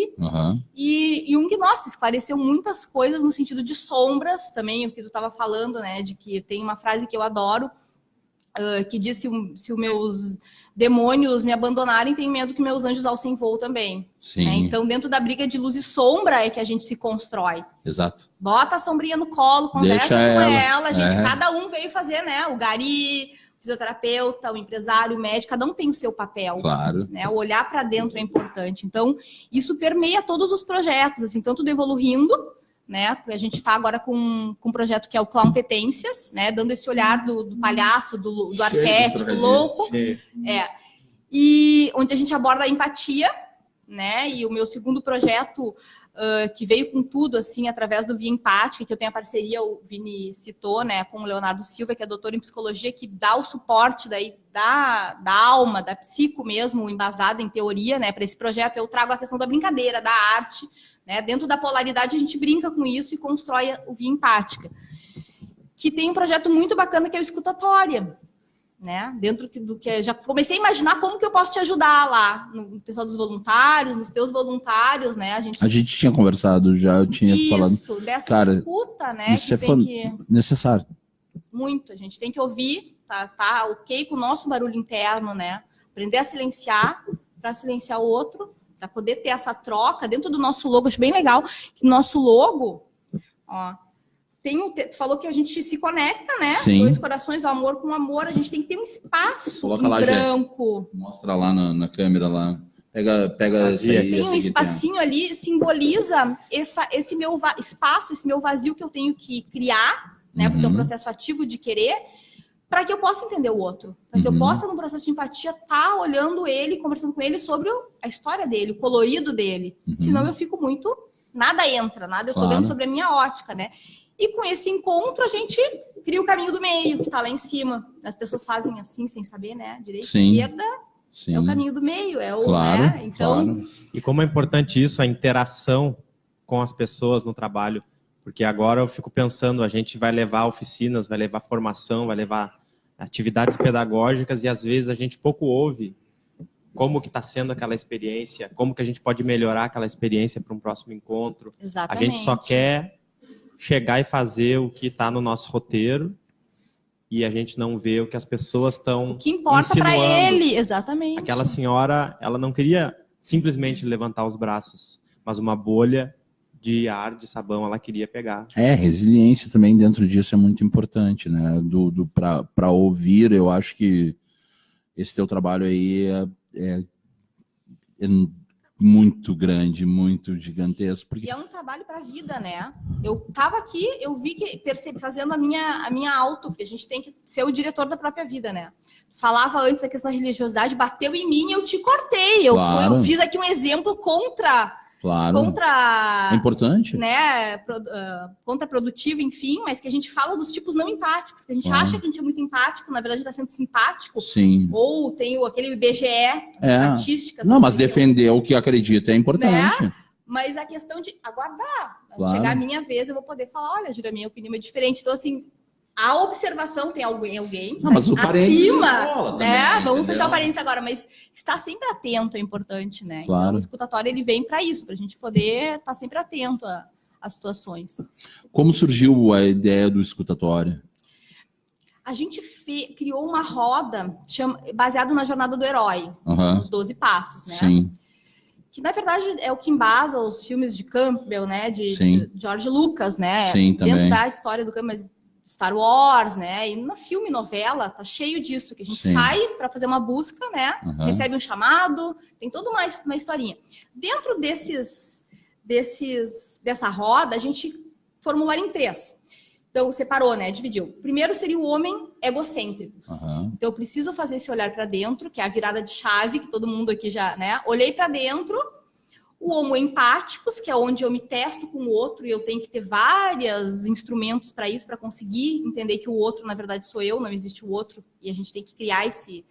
E Jung, nossa, esclareceu muitas coisas no sentido de sombras também, o que tu estava falando, né? De que tem uma frase que eu adoro, que diz, se os meus demônios me abandonarem, tenho medo que meus anjos alcem voo também. Sim. Né? Então, dentro da briga de luz e sombra é que a gente se constrói. Exato. Bota a sombrinha no colo, conversa com ela. Gente, cada um veio fazer, né? O gari, o fisioterapeuta, o empresário, o médico, cada um tem o seu papel. Claro. Né? O olhar para dentro é importante. Então, isso permeia todos os projetos, assim, tanto do Evoluindo, né? A gente está agora com um projeto que é o Clownpetências, né? Dando esse olhar do palhaço, do arquétipo louco. E onde a gente aborda a empatia, né? E o meu segundo projeto, que veio com tudo, assim, através do Via Empática, que eu tenho a parceria, o Vini citou, né? Com o Leonardo Silva, que é doutor em psicologia, que dá o suporte daí da alma, da psico mesmo, embasada em teoria, né? Para esse projeto eu trago a questão da brincadeira, da arte, né? Dentro da polaridade a gente brinca com isso e constrói o Via Empática, que tem um projeto muito bacana que é o Escutatória, né? Dentro do que já comecei a imaginar como que eu posso te ajudar lá no pessoal dos voluntários, nos teus voluntários, né? A gente tinha conversado já, eu tinha falado. Isso, dessa cara, escuta, né? Isso que necessário. Muito, a gente tem que ouvir, tá ok com o nosso barulho interno, né? Aprender a silenciar para silenciar o outro, para poder ter essa troca dentro do nosso logo. Acho bem legal que o nosso logo, ó, Tu falou que a gente se conecta, né? Sim. 2 corações, o amor com o amor. A gente tem que ter um espaço Coloca em lá, branco. Mostra lá na câmera lá. Pega esse aí. Tem um espacinho ali, simboliza esse meu espaço, esse meu vazio que eu tenho que criar, né? Porque é um processo ativo de querer, para que eu possa entender o outro. Para que eu possa, num processo de empatia, estar olhando ele, conversando com ele sobre a história dele, o colorido dele. Senão eu fico muito... Nada entra, eu tô vendo sobre a minha ótica, né? E com esse encontro, a gente cria o caminho do meio, que tá lá em cima. As pessoas fazem assim, sem saber, né? Direita e esquerda é o caminho do meio, é o... né? Então... E como é importante isso, a interação com as pessoas no trabalho. Porque agora eu fico pensando, a gente vai levar oficinas, vai levar formação, vai levar atividades pedagógicas e às vezes a gente pouco ouve como que está sendo aquela experiência, como que a gente pode melhorar aquela experiência para um próximo encontro. Exatamente. A gente só quer chegar e fazer o que está no nosso roteiro e a gente não vê o que as pessoas estão o que importa para ele, exatamente. Aquela senhora, ela não queria simplesmente levantar os braços, mas uma bolha de ar, de sabão, ela queria pegar. Resiliência também dentro disso é muito importante, né? Para ouvir, eu acho que esse teu trabalho aí é muito grande, muito gigantesco. Porque... E é um trabalho para a vida, né? Eu estava aqui, eu vi que fazendo a minha auto, porque a gente tem que ser o diretor da própria vida, né? Falava antes da questão da religiosidade, bateu em mim, eu te cortei. Eu fiz aqui um exemplo contra... é importante, né, contraprodutivo, enfim, mas que a gente fala dos tipos não empáticos, que a gente acha que a gente é muito empático, na verdade está sendo simpático. Sim. Ou tem aquele IBGE, estatísticas. Não, mas defender o que acredita é importante. Né? Mas a questão de aguardar, chegar a minha vez, eu vou poder falar, olha, Júlia, a minha opinião é diferente. Então, assim, a observação tem alguém não, mas o acima, né? Também, vamos fechar o parênteses agora, mas estar sempre atento é importante, né? Então, o escutatório ele vem para isso, para a gente poder estar sempre atento às situações. Como surgiu a ideia do escutatório? A gente criou uma roda baseada na jornada do herói, nos 12 passos, né? Sim. Que na verdade é o que embasa os filmes de Campbell, né? De George Lucas, né? Sim, dentro também. da história do Campbell, mas Star Wars, né? E no filme, novela, tá cheio disso, que a gente sai para fazer uma busca, né? Recebe um chamado, tem toda uma historinha. Dentro dessa roda, a gente formula em 3. Então, separou, né? Dividiu. Primeiro seria o homem egocêntricos. Então, eu preciso fazer esse olhar para dentro, que é a virada de chave, que todo mundo aqui já, né? Olhei para dentro. O homo empáticos, que é onde eu me testo com o outro e eu tenho que ter vários instrumentos para isso, para conseguir entender que o outro, na verdade, sou eu, não existe o outro, e a gente tem que criar esse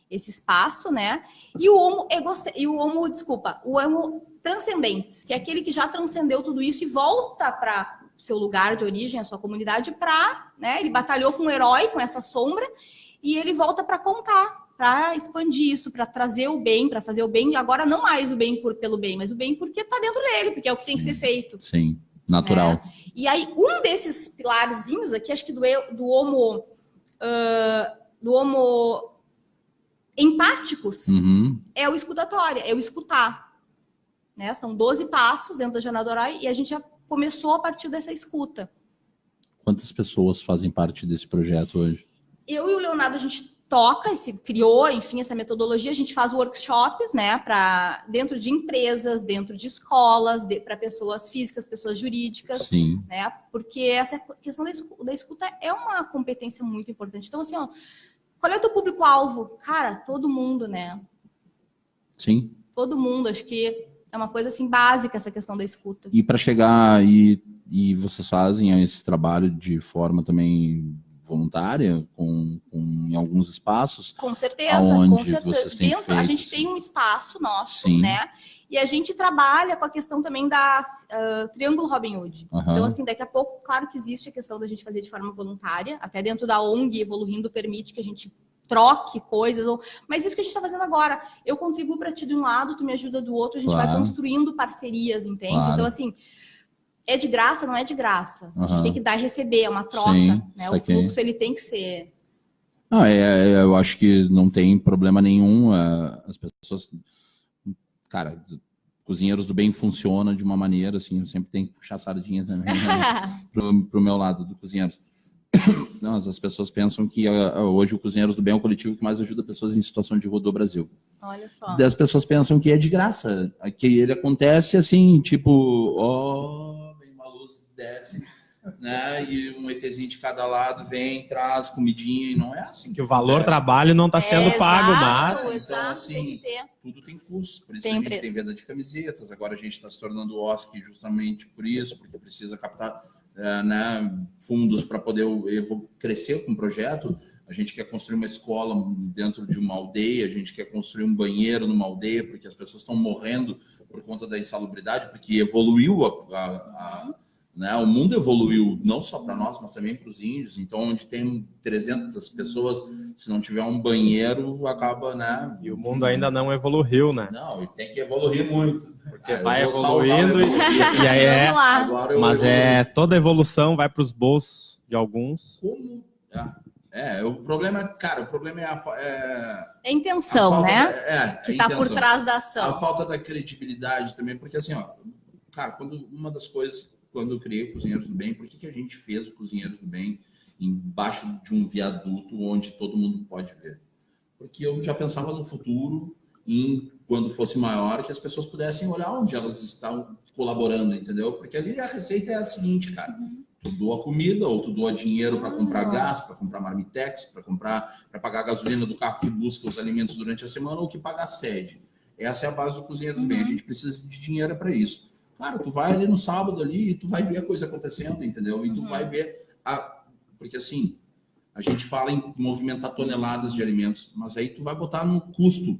espaço, né? E o homo transcendentes, que é aquele que já transcendeu tudo isso e volta para o seu lugar de origem, a sua comunidade, né? Ele batalhou com um herói, com essa sombra, e ele volta para contar, para expandir isso, para trazer o bem, para fazer o bem, e agora não mais o bem pelo bem, mas o bem porque está dentro dele, porque é o que tem que ser feito. Sim, natural. E aí, um desses pilarzinhos aqui, acho que do homo empáticos, é o escutatório, é o escutar. Né? São 12 passos dentro da jornada do herói, e a gente já começou a partir dessa escuta. Quantas pessoas fazem parte desse projeto hoje? Eu e o Leonardo, a gente criou, enfim, essa metodologia, a gente faz workshops, né, dentro de empresas, dentro de escolas, para pessoas físicas, pessoas jurídicas, né, porque essa questão da escuta é uma competência muito importante. Então, assim, qual é o teu público-alvo? Cara, todo mundo, né? Sim. Todo mundo, acho que é uma coisa, assim, básica essa questão da escuta. E para chegar e vocês fazem esse trabalho de forma também voluntária, em alguns espaços? Com certeza, Vocês têm feito? A gente tem um espaço nosso, né? E a gente trabalha com a questão também da Triângulo Robin Hood. Então, assim, daqui a pouco, claro que existe a questão da gente fazer de forma voluntária, até dentro da ONG Evoluindo permite que a gente troque coisas, mas isso que a gente está fazendo agora, eu contribuo para ti de um lado, tu me ajuda do outro, a gente vai construindo parcerias, entende? Então, assim, é de graça, não é de graça. A gente tem que dar e receber, é uma troca. Né? O fluxo ele tem que ser... eu acho que não tem problema nenhum. As pessoas... Cara, Cozinheiros do Bem funciona de uma maneira, assim, eu sempre tenho que puxar a sardinha também, né, pro meu lado do Cozinheiros. Não, as pessoas pensam que hoje o Cozinheiros do Bem é o coletivo que mais ajuda pessoas em situação de rua do Brasil. Olha só. As pessoas pensam que é de graça, que ele acontece assim, tipo, vem uma luz, desce, né, e um ETzinho de cada lado vem, traz comidinha, e não é assim. Que o valor trabalho não está sendo pago, mas... Então, assim, tudo tem custo, por isso Tem a gente preço. tem venda de camisetas, agora a gente está se tornando OSC justamente por isso, porque precisa captar né, fundos para poder crescer com o projeto. A gente quer construir uma escola dentro de uma aldeia, a gente quer construir um banheiro numa aldeia, porque as pessoas estão morrendo por conta da insalubridade, porque evoluiu né, o mundo evoluiu, não só para nós, mas também para os índios. Então, onde tem 300 pessoas, se não tiver um banheiro, acaba, né? E o mundo ainda não evoluiu, né? Não, e tem que evoluir muito. Porque vai evoluindo e aí mas toda evolução vai para os bolsos de alguns. Como? O problema, cara, o problema é é a intenção, né? Que está por trás da ação. A falta da credibilidade também, porque assim, ó, cara, uma das coisas, quando eu criei o Cozinheiros do Bem, por que a gente fez o Cozinheiros do Bem embaixo de um viaduto onde todo mundo pode ver? Porque eu já pensava no futuro, quando fosse maior, que as pessoas pudessem olhar onde elas estão colaborando, entendeu? Porque ali a receita é a seguinte, cara. Tu doa comida, ou tu doa dinheiro para comprar gás, para comprar marmitex, para pagar a gasolina do carro que busca os alimentos durante a semana, ou que paga a sede. Essa é a base do Cozinheiro do Bem. A gente precisa de dinheiro para isso. Cara, tu vai ali no sábado ali e tu vai ver a coisa acontecendo, entendeu? E tu vai ver... Porque assim, a gente fala em movimentar toneladas de alimentos, mas aí tu vai botar no custo,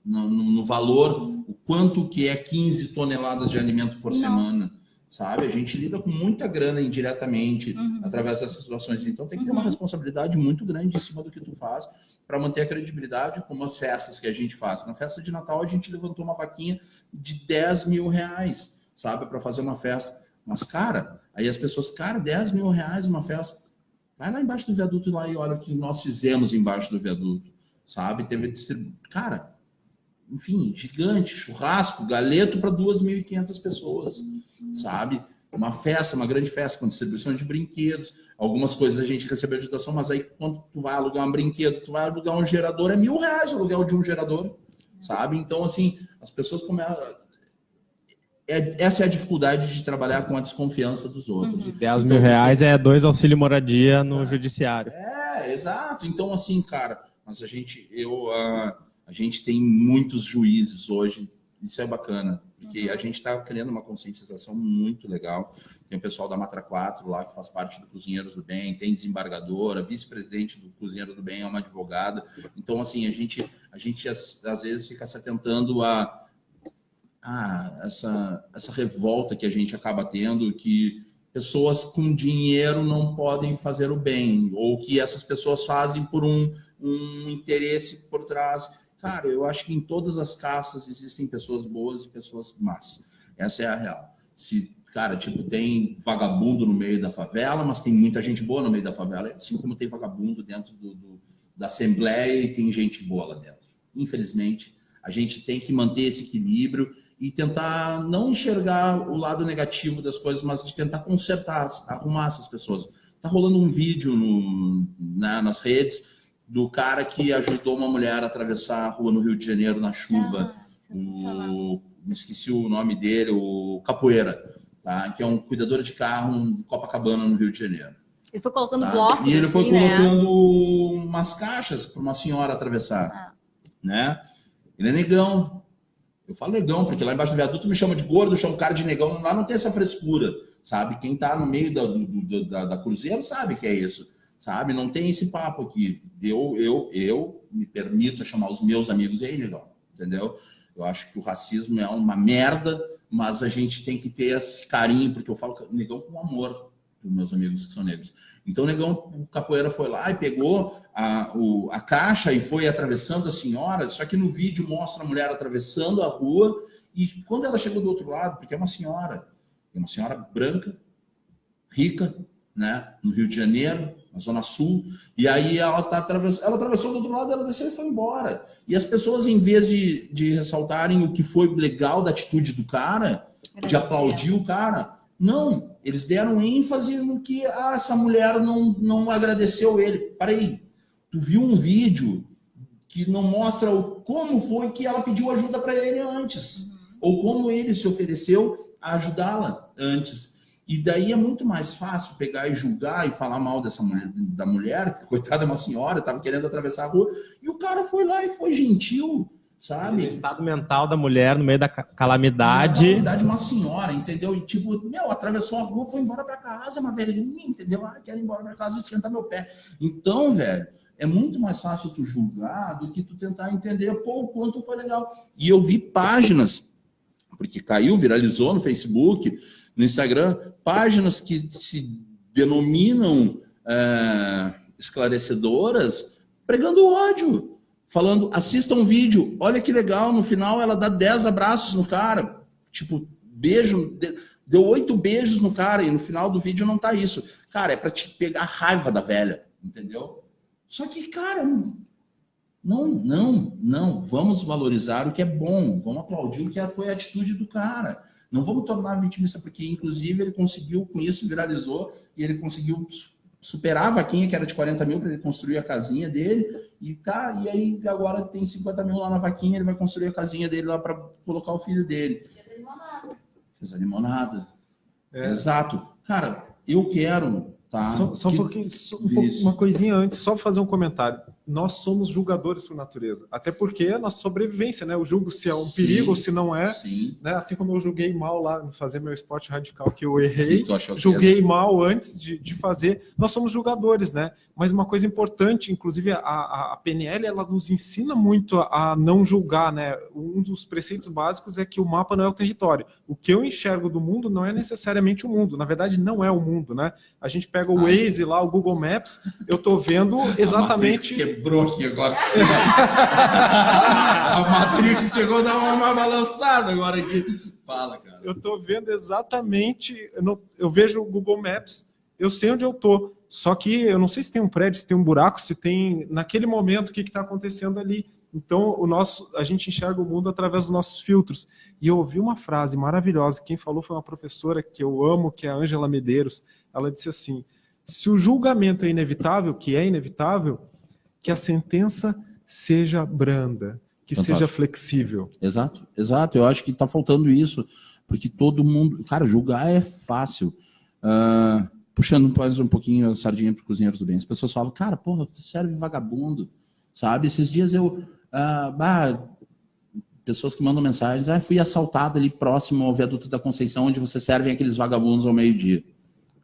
no valor, o quanto que é 15 toneladas de alimento por semana, sabe? A gente lida com muita grana indiretamente através dessas situações. Então tem que ter uma responsabilidade muito grande em cima do que tu faz para manter a credibilidade, como as festas que a gente faz. Na festa de Natal, a gente levantou uma vaquinha de 10 mil reais, sabe? Para fazer uma festa. Mas, cara, aí as pessoas, cara, 10 mil reais uma festa. Vai lá embaixo do viaduto lá e olha o que nós fizemos embaixo do viaduto, sabe? Cara, enfim, gigante, churrasco, galeto para 2.500 pessoas, sabe? Uma festa, uma grande festa com distribuição de brinquedos. Algumas coisas a gente recebeu de doação, mas aí quando tu vai alugar um brinquedo, tu vai alugar um gerador, é R$1.000 o aluguel de um gerador, sabe? Então, assim, as pessoas começam... Essa é a dificuldade de trabalhar com a desconfiança dos outros. E 10 mil reais é 2 auxílio moradia no judiciário. Exato. Então, assim, cara, mas a gente tem muitos juízes hoje, isso é bacana, porque a gente está criando uma conscientização muito legal. Tem o pessoal da Matra 4 lá, que faz parte do Cozinheiros do Bem, tem desembargadora, vice-presidente do Cozinheiros do Bem é uma advogada. Então, assim, a gente às vezes fica se atentando a essa revolta que a gente acaba tendo, que pessoas com dinheiro não podem fazer o bem, ou que essas pessoas fazem por um interesse por trás. Cara, eu acho que em todas as castas existem pessoas boas e pessoas más. Essa é a real. Cara, tipo, tem vagabundo no meio da favela, mas tem muita gente boa no meio da favela, assim como tem vagabundo dentro da Assembleia e tem gente boa lá dentro. Infelizmente, a gente tem que manter esse equilíbrio e tentar não enxergar o lado negativo das coisas, mas de tentar consertar, arrumar essas pessoas. Tá rolando um vídeo nas redes do cara que ajudou uma mulher a atravessar a rua no Rio de Janeiro na chuva. Me esqueci o nome dele, o Capoeira, tá? Que é um cuidador de carro em Copacabana, no Rio de Janeiro. Ele foi colocando blocos, e ele foi assim, colocando umas caixas para uma senhora atravessar, né? Ele é negão. Eu falo negão, porque lá embaixo do viaduto me chama de gordo, chama o cara de negão. Lá não tem essa frescura, sabe? Quem tá no meio da Cruzeiro sabe que é isso, sabe? Não tem esse papo aqui. Eu me permito chamar os meus amigos, e aí, negão, entendeu? Eu acho que o racismo é uma merda, mas a gente tem que ter esse carinho, porque eu falo negão com amor dos meus amigos que são negros. Então, o negão, o Capoeira foi lá e pegou a caixa e foi atravessando a senhora, só que no vídeo mostra a mulher atravessando a rua, e quando ela chegou do outro lado, porque é uma senhora branca, rica, né, no Rio de Janeiro, na Zona Sul, e aí ela atravessou do outro lado, ela desceu e foi embora. E as pessoas, em vez de ressaltarem o que foi legal da atitude do cara, de aplaudir o cara, não, eles deram ênfase no que essa mulher não agradeceu ele. Peraí, tu viu um vídeo que não mostra como foi que ela pediu ajuda para ele antes, ou como ele se ofereceu a ajudá-la antes. E daí é muito mais fácil pegar e julgar e falar mal da mulher, que coitada é uma senhora, estava querendo atravessar a rua, e o cara foi lá e foi gentil, sabe? O estado mental da mulher no meio da calamidade. Uma senhora, entendeu? E tipo, atravessou a rua, foi embora para casa, uma velhinha, entendeu? Quero ir embora para casa e esquentar meu pé. Então, velho, é muito mais fácil tu julgar do que tu tentar entender, o quanto foi legal. E eu vi páginas, porque viralizou no Facebook, no Instagram, páginas que se denominam esclarecedoras, pregando ódio, falando, assista um vídeo, olha que legal, no final ela dá 10 abraços no cara, tipo, beijo, deu 8 beijos no cara, e no final do vídeo não tá isso. Cara, é pra te pegar a raiva da velha, entendeu? Só que, cara, não, vamos valorizar o que é bom, vamos aplaudir o que foi a atitude do cara. Não vamos tornar vitimista, porque, inclusive, ele conseguiu, com isso, viralizou, e ele conseguiu superar a vaquinha, que era de 40 mil, para ele construir a casinha dele, e aí agora tem 50 mil lá na vaquinha, ele vai construir a casinha dele lá para colocar o filho dele. Fez a limonada. Exato. Cara, eu quero... Tá? Só um pouquinho, uma coisinha antes, só para fazer um comentário. Nós somos julgadores por natureza, até porque é a nossa sobrevivência, né? Eu julgo se é um perigo ou se não é, né? Assim como eu julguei mal lá no fazer meu esporte radical, que eu errei, julguei mal antes de fazer. Nós somos julgadores, né? Mas uma coisa importante, inclusive a PNL, ela nos ensina muito a não julgar, né? Um dos preceitos básicos é que o mapa não é o território. O que eu enxergo do mundo não é necessariamente o mundo, na verdade não é o mundo, né? A gente pega o Waze lá, o Google Maps, eu tô vendo exatamente... Quebrou aqui agora. A Matrix chegou a dar uma balançada agora aqui. Fala, cara. Eu tô vendo exatamente... Eu vejo o Google Maps, eu sei onde eu tô. Só que eu não sei se tem um prédio, se tem um buraco, se tem... Naquele momento, o que está acontecendo ali. Então, a gente enxerga o mundo através dos nossos filtros. E eu ouvi uma frase maravilhosa. Quem falou foi uma professora que eu amo, que é a Ângela Medeiros. Ela disse assim, se o julgamento é inevitável, que é inevitável, que a sentença seja branda, que seja flexível. Exato. Eu acho que está faltando isso, porque todo mundo... Cara, julgar é fácil. Puxando mais um pouquinho a sardinha para os cozinheiros do bem. As pessoas falam, cara, porra, tu serve vagabundo, sabe? Esses dias pessoas que mandam mensagens, fui assaltado ali próximo ao viaduto da Conceição, onde você serve aqueles vagabundos ao meio-dia.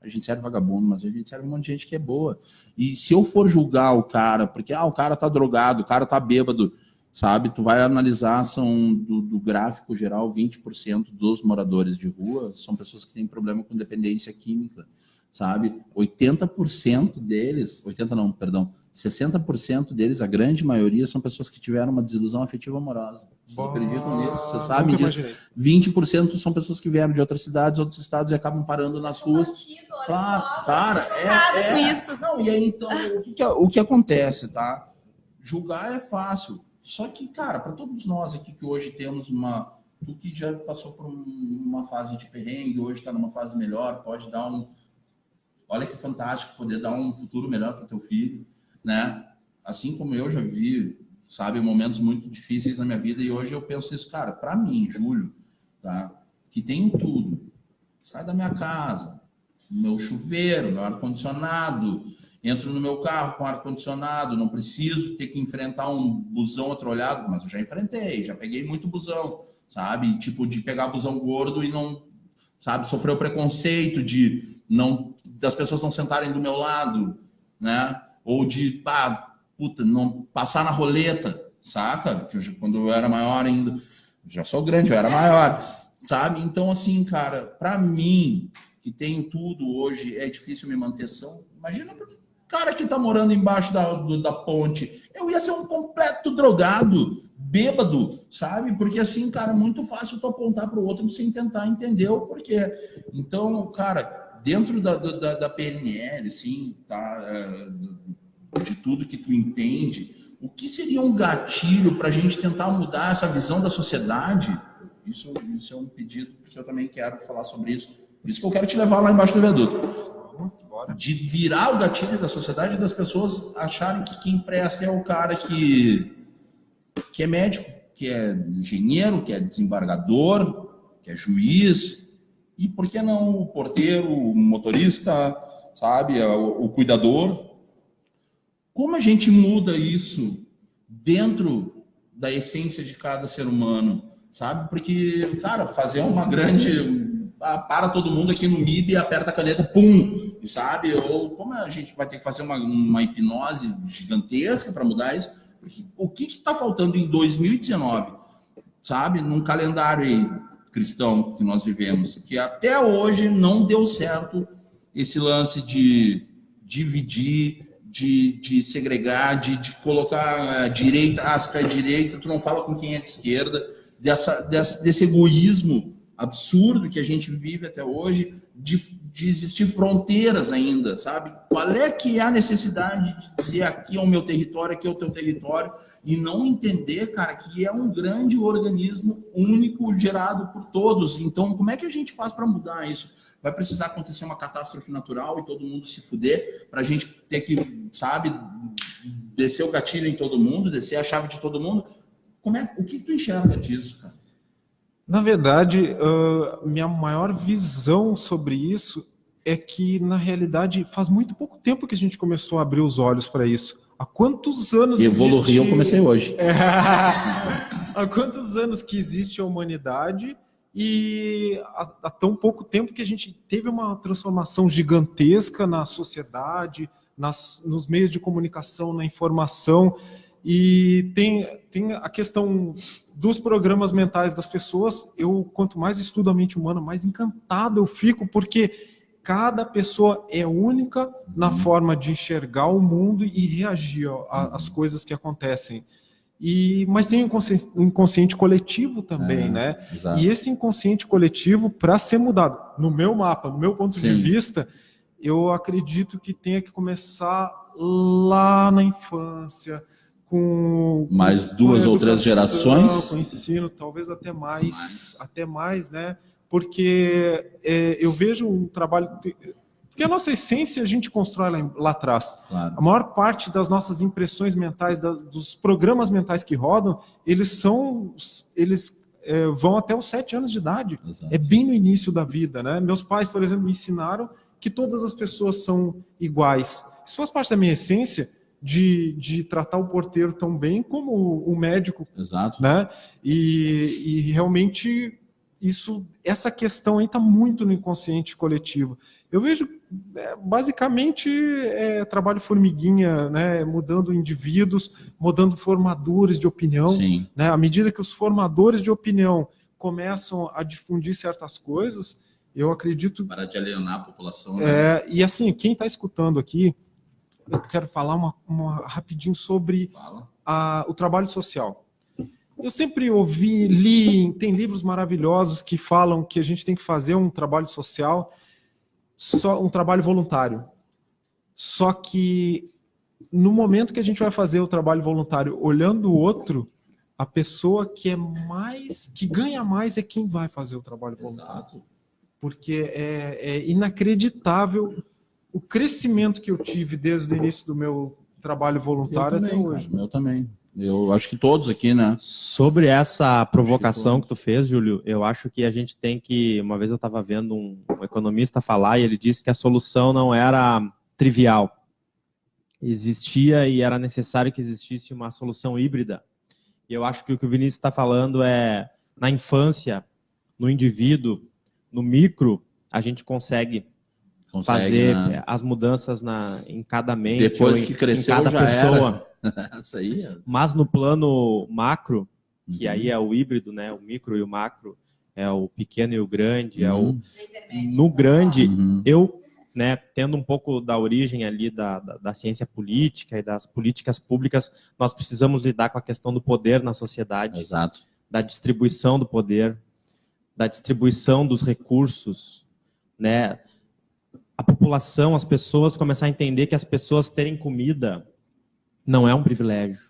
A gente serve vagabundo, mas a gente serve um monte de gente que é boa. E se eu for julgar o cara, porque o cara tá drogado, o cara tá bêbado, sabe? Tu vai analisar, são do gráfico geral, 20% dos moradores de rua são pessoas que têm problema com dependência química, sabe? 80% deles, 60% deles, a grande maioria, são pessoas que tiveram uma desilusão afetiva amorosa. Vocês acreditam nisso? Você sabe disso? 20% são pessoas que vieram de outras cidades, outros estados e acabam parando nas ruas. Claro, cara, isso. Não, e aí, então, o que acontece, tá? Julgar é fácil. Só que, cara, para todos nós aqui que hoje temos tu que já passou por uma fase de perrengue, hoje está numa fase melhor, pode dar olha que fantástico poder dar um futuro melhor para teu filho, né? Assim como eu já vi, sabe, momentos muito difíceis na minha vida, e hoje eu penso isso, cara, para mim, Júlio, tá? Que tenho tudo, sai da minha casa, meu chuveiro, meu ar-condicionado, entro no meu carro com ar-condicionado, não preciso ter que enfrentar um busão atrolhado, mas eu já enfrentei, já peguei muito busão, sabe? Tipo, de pegar busão gordo e não, sabe, sofrer o preconceito das pessoas não sentarem do meu lado, né? Ou de, não passar na roleta, saca? Que quando eu era maior ainda, já sou grande, eu era maior, sabe? Então, assim, cara, pra mim, que tenho tudo hoje, é difícil me manter são. Imagina o cara que tá morando embaixo da ponte. Eu ia ser um completo drogado, bêbado, sabe? Porque assim, cara, é muito fácil tu apontar pro outro sem tentar entender o porquê. Então, cara, dentro da PNL, assim, tá? De tudo que tu entende, o que seria um gatilho para a gente tentar mudar essa visão da sociedade? Isso é um pedido, porque eu também quero falar sobre isso. Por isso que eu quero te levar lá embaixo do viaduto. De virar o gatilho da sociedade e das pessoas acharem que quem presta é o cara que é médico, que é engenheiro, que é desembargador, que é juiz, e por que não o porteiro, o motorista, sabe, o cuidador? Como a gente muda isso dentro da essência de cada ser humano, sabe? Porque, cara, fazer uma grande... para todo mundo aqui no MIB, aperta a caneta, pum, sabe? Ou como a gente vai ter que fazer uma hipnose gigantesca para mudar isso? Porque o que está faltando em 2019, sabe? Num calendário aí cristão que nós vivemos, que até hoje não deu certo esse lance de dividir, de segregar, de colocar direita, se tu é direita, tu não fala com quem é de esquerda, desse egoísmo absurdo que a gente vive até hoje, de existir fronteiras ainda, sabe? Qual é que é a necessidade de dizer aqui é o meu território, aqui é o teu território, e não entender, cara, que é um grande organismo único gerado por todos. Então, como é que a gente faz para mudar isso? Vai precisar acontecer uma catástrofe natural e todo mundo se fuder para a gente ter que, sabe, descer o gatilho em todo mundo, descer a chave de todo mundo? O que tu enxerga disso, cara? Na verdade, minha maior visão sobre isso é que, na realidade, faz muito pouco tempo que a gente começou a abrir os olhos para isso. Há quantos anos existe... eu comecei hoje. Há quantos anos que existe a humanidade e há tão pouco tempo que a gente teve uma transformação gigantesca na sociedade, nos meios de comunicação, na informação. E tem a questão dos programas mentais das pessoas. Quanto mais estudo a mente humana, mais encantado eu fico, porque cada pessoa é única na forma de enxergar o mundo e reagir às coisas que acontecem. Mas tem um inconsciente coletivo também, né? Exato. E esse inconsciente coletivo, para ser mudado, no meu mapa, no meu ponto de vista, eu acredito que tenha que começar lá na infância, com duas ou três gerações, com ensino, talvez até mais, né? Porque eu vejo um trabalho, porque a nossa essência a gente constrói lá atrás. Claro. A maior parte das nossas impressões mentais, dos programas mentais que rodam, eles vão até os 7 anos de idade. Exato. É bem no início da vida, né? Meus pais, por exemplo, me ensinaram que todas as pessoas são iguais. Isso faz parte da minha essência, de tratar o porteiro tão bem como o médico. Exato. Né? E realmente essa questão aí está muito no inconsciente coletivo. Eu vejo basicamente trabalho formiguinha, né? Mudando indivíduos, mudando formadores de opinião. Sim. Né? À medida que os formadores de opinião começam a difundir certas coisas, eu acredito... Para de alienar a população. Né? E assim, quem está escutando aqui, eu quero falar rapidinho sobre o trabalho social. Eu sempre li, tem livros maravilhosos que falam que a gente tem que fazer um trabalho social, um trabalho voluntário. Só que no momento que a gente vai fazer o trabalho voluntário olhando o outro, a pessoa que ganha mais é quem vai fazer o trabalho voluntário. Exato. Porque é inacreditável o crescimento que eu tive desde o início do meu trabalho voluntário até hoje. Eu também. Eu acho que todos aqui, né? Sobre essa provocação que tu fez, Júlio, eu acho que a gente tem que... Uma vez eu estava vendo um economista falar e ele disse que a solução não era trivial. Existia e era necessário que existisse uma solução híbrida. E eu acho que o que o Vinícius está falando é, na infância, no indivíduo, no micro, a gente consegue fazer as mudanças em cada mente, depois que cresceu, em cada já pessoa. Isso aí Mas no plano macro, que aí é o híbrido, né? O micro e o macro, é o pequeno e o grande, no grande, eu, né, tendo um pouco da origem ali da ciência política e das políticas públicas, nós precisamos lidar com a questão do poder na sociedade. Exato. Da distribuição do poder, da distribuição dos recursos, né? a população, as pessoas começar a entender que as pessoas terem comida não é um privilégio.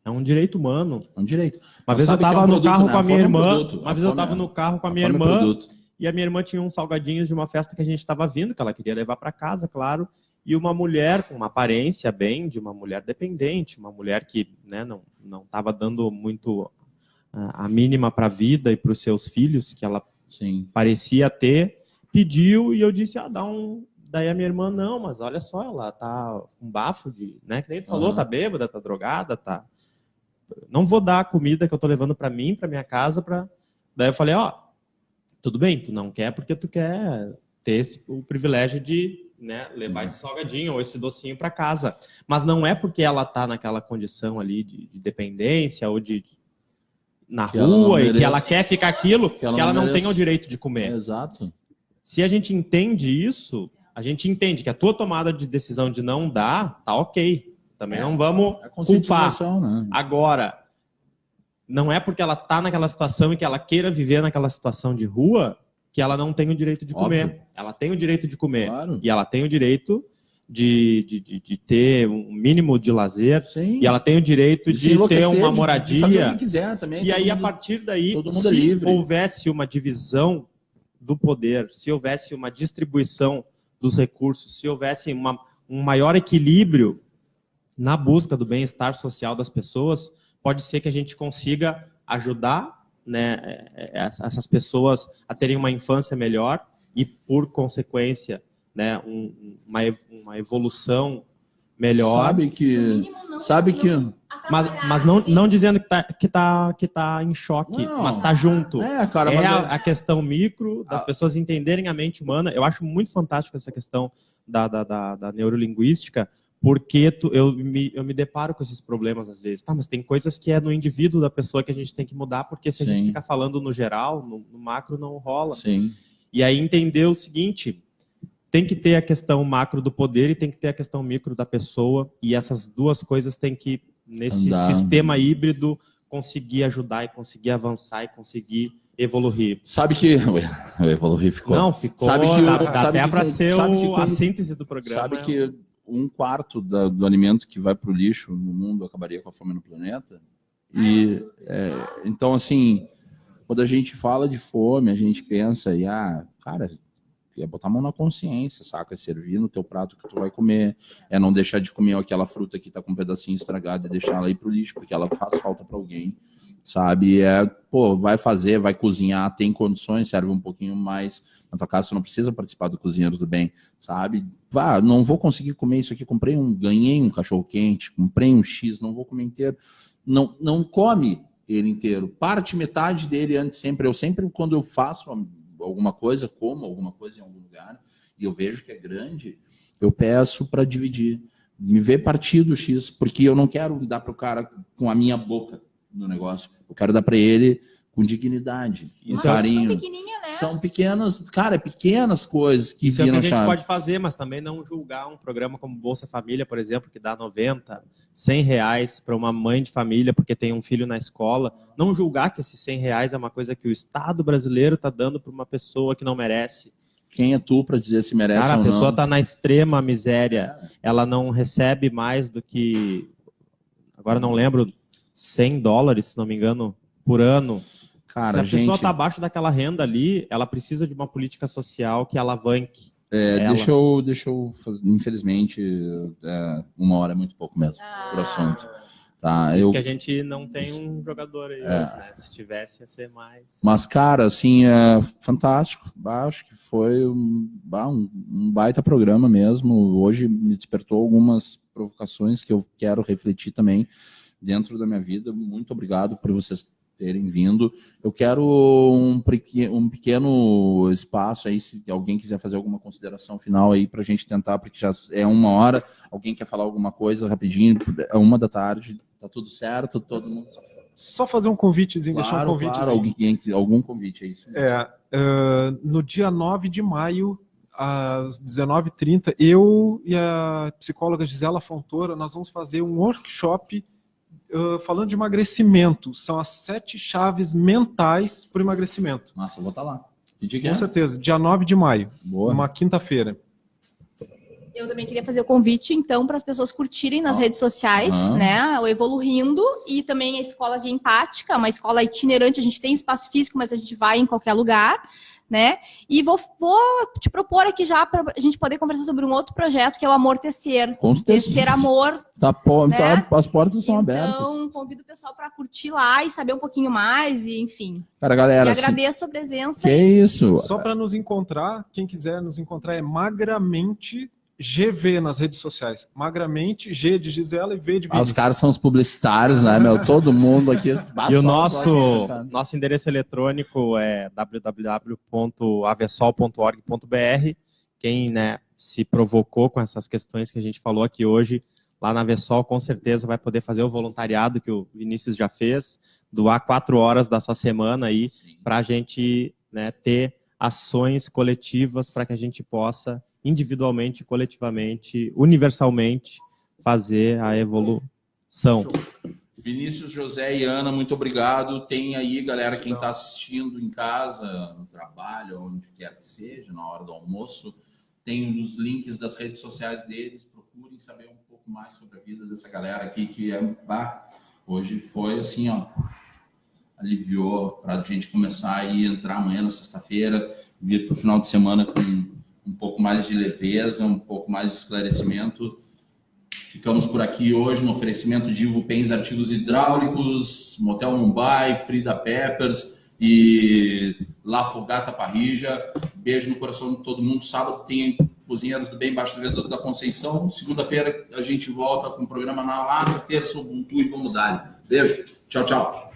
É um direito humano. É um direito. Uma vez eu estava no carro com a minha irmã. Uma vez eu estava no carro com a minha irmã. E a minha irmã tinha uns salgadinhos de uma festa que a gente estava vindo, que ela queria levar para casa, claro. E uma mulher com uma aparência bem de uma mulher dependente, uma mulher que, né, não estava dando muito a mínima para a vida e para os seus filhos, que ela parecia ter, pediu e eu disse, dá um... Daí a minha irmã, não, mas olha só, ela tá com bafo de... né, que nem tu falou, tá bêbada, tá drogada, tá... Não vou dar a comida que eu tô levando para mim, para minha casa, para... Daí eu falei, tudo bem, tu não quer porque tu quer ter o privilégio de, né, levar esse salgadinho ou esse docinho para casa. Mas não é porque ela tá naquela condição ali de dependência ou na rua e que ela quer ficar aquilo, que ela não tem o direito de comer. Exato. Se a gente entende isso, a gente entende que a tua tomada de decisão de não dar, tá ok. Também não vamos culpar. Né? Agora, não é porque ela tá naquela situação e que ela queira viver naquela situação de rua que ela não tem o direito de comer. Ela tem o direito de comer. Claro. E ela tem o direito de ter um mínimo de lazer. Sim. E ela tem o direito de ter uma moradia. De fazer o que quiser também. E aí, a partir daí, todo mundo é se livre. houvesse uma divisão do poder, se houvesse uma distribuição dos recursos, se houvesse um maior equilíbrio na busca do bem-estar social das pessoas, pode ser que a gente consiga ajudar, né, essas pessoas a terem uma infância melhor e, por consequência, né, uma evolução melhor. Mas não dizendo que tá em choque, mas tá junto. Cara, a questão micro das pessoas entenderem a mente humana. Eu acho muito fantástico essa questão da neurolinguística, porque eu me deparo com esses problemas às vezes. Mas tem coisas que é no indivíduo da pessoa que a gente tem que mudar, porque se a gente ficar falando no geral, no macro não rola. Sim. E aí entender o seguinte: tem que ter a questão macro do poder e tem que ter a questão micro da pessoa, e essas duas coisas têm que, nesse sistema híbrido, conseguir ajudar e conseguir avançar e conseguir evoluir. Sabe que... O evoluir ficou... Não, ficou... Sabe que dá até para ser a síntese do programa. Sabe que 1/4 do alimento que vai para o lixo no mundo acabaria com a fome no planeta? E, então, assim, quando a gente fala de fome, a gente pensa, cara... É botar a mão na consciência, saca? É servir no teu prato que tu vai comer, é não deixar de comer aquela fruta que tá com um pedacinho estragado e deixar ela ir pro lixo, porque ela faz falta para alguém, sabe? Vai cozinhar, tem condições, serve um pouquinho mais. Na tua casa, tu não precisa participar do Cozinheiros do Bem, sabe? Não vou conseguir comer isso aqui, ganhei um cachorro-quente, comprei um X, não vou comer inteiro. Não come ele inteiro, parte metade dele antes sempre. Eu sempre, quando eu faço alguma coisa, como alguma coisa em algum lugar, e eu vejo que é grande, eu peço para dividir. Me vê partir do X, porque eu não quero dar para o cara com a minha boca no negócio. Eu quero dar para ele com dignidade, com carinho. São pequenas, cara, pequenas coisas que isso é o que a gente pode fazer, mas também não julgar um programa como Bolsa Família, por exemplo, que dá 90, 100 reais para uma mãe de família porque tem um filho na escola. Não julgar que esses 100 reais é uma coisa que o Estado brasileiro está dando para uma pessoa que não merece. Quem é tu para dizer se merece ou não? A pessoa está na extrema miséria, ela não recebe mais do que, agora não lembro, $100, se não me engano, por ano. Cara, se a pessoa está abaixo daquela renda ali, ela precisa de uma política social que alavanque. Deixa eu fazer, infelizmente, 1 hora é muito pouco mesmo por assunto. Tá, isso que a gente não tem um jogador aí, né? Se tivesse, ia ser mais. Mas, cara, assim, é fantástico. Acho que foi um baita programa mesmo. Hoje me despertou algumas provocações que eu quero refletir também dentro da minha vida. Muito obrigado por vocês terem vindo. Eu quero um pequeno espaço aí, se alguém quiser fazer alguma consideração final aí pra gente tentar, porque já é 1 hora. Alguém quer falar alguma coisa rapidinho? É 1 da tarde, tá tudo certo? Todo mundo... Só fazer um convitezinho, deixar um convitezinho. Claro, algum convite, é isso. No dia 9 de maio, às 19h30, eu e a psicóloga Gisela Fontoura, nós vamos fazer um workshop falando de emagrecimento. São as 7 chaves mentais para o emagrecimento. Massa, eu vou estar lá. Com certeza, dia 9 de maio, uma quinta-feira. Eu também queria fazer o convite, então, para as pessoas curtirem nas redes sociais, né? O Evoluindo, e também a Escola Via Empática, uma escola itinerante. A gente tem espaço físico, mas a gente vai em qualquer lugar, né? E vou te propor aqui já para a gente poder conversar sobre um outro projeto, que é o Amortecer. Tecer Amor. Né? As portas estão abertas. Então, convido o pessoal para curtir lá e saber um pouquinho mais, e enfim. Cara, galera, e agradeço a presença. Que isso? Só para nos encontrar, quem quiser nos encontrar é Magramente GV nas redes sociais. Magramente, G de Gisela e V de Vini. Os caras são os publicitários, né, meu? Todo mundo aqui. E o nosso endereço eletrônico é www.avesol.org.br. Quem, né, se provocou com essas questões que a gente falou aqui hoje, lá na Avesol, com certeza vai poder fazer o voluntariado que o Vinícius já fez, doar 4 horas da sua semana aí para a gente, né, ter ações coletivas para que a gente possa individualmente, coletivamente, universalmente fazer a evolução. Vinícius, José e Ana, muito obrigado. Tem aí, galera, quem está assistindo em casa, no trabalho, onde quer que seja, na hora do almoço, tem os links das redes sociais deles. Procurem saber um pouco mais sobre a vida dessa galera aqui, que é... hoje foi assim, ó, aliviou para a gente começar e entrar amanhã na sexta-feira, vir para o final de semana com um pouco mais de leveza, um pouco mais de esclarecimento. Ficamos por aqui hoje no oferecimento de Ivo Pens Artigos Hidráulicos, Motel Mumbai, Frida Peppers e La Fogata Parrija. Beijo no coração de todo mundo. Sábado tem Cozinheiros do Bem embaixo do Viaduto da Conceição. Segunda-feira a gente volta com o programa Na Lata. Terça, Ubuntu e vamos dar. Beijo. Tchau, tchau.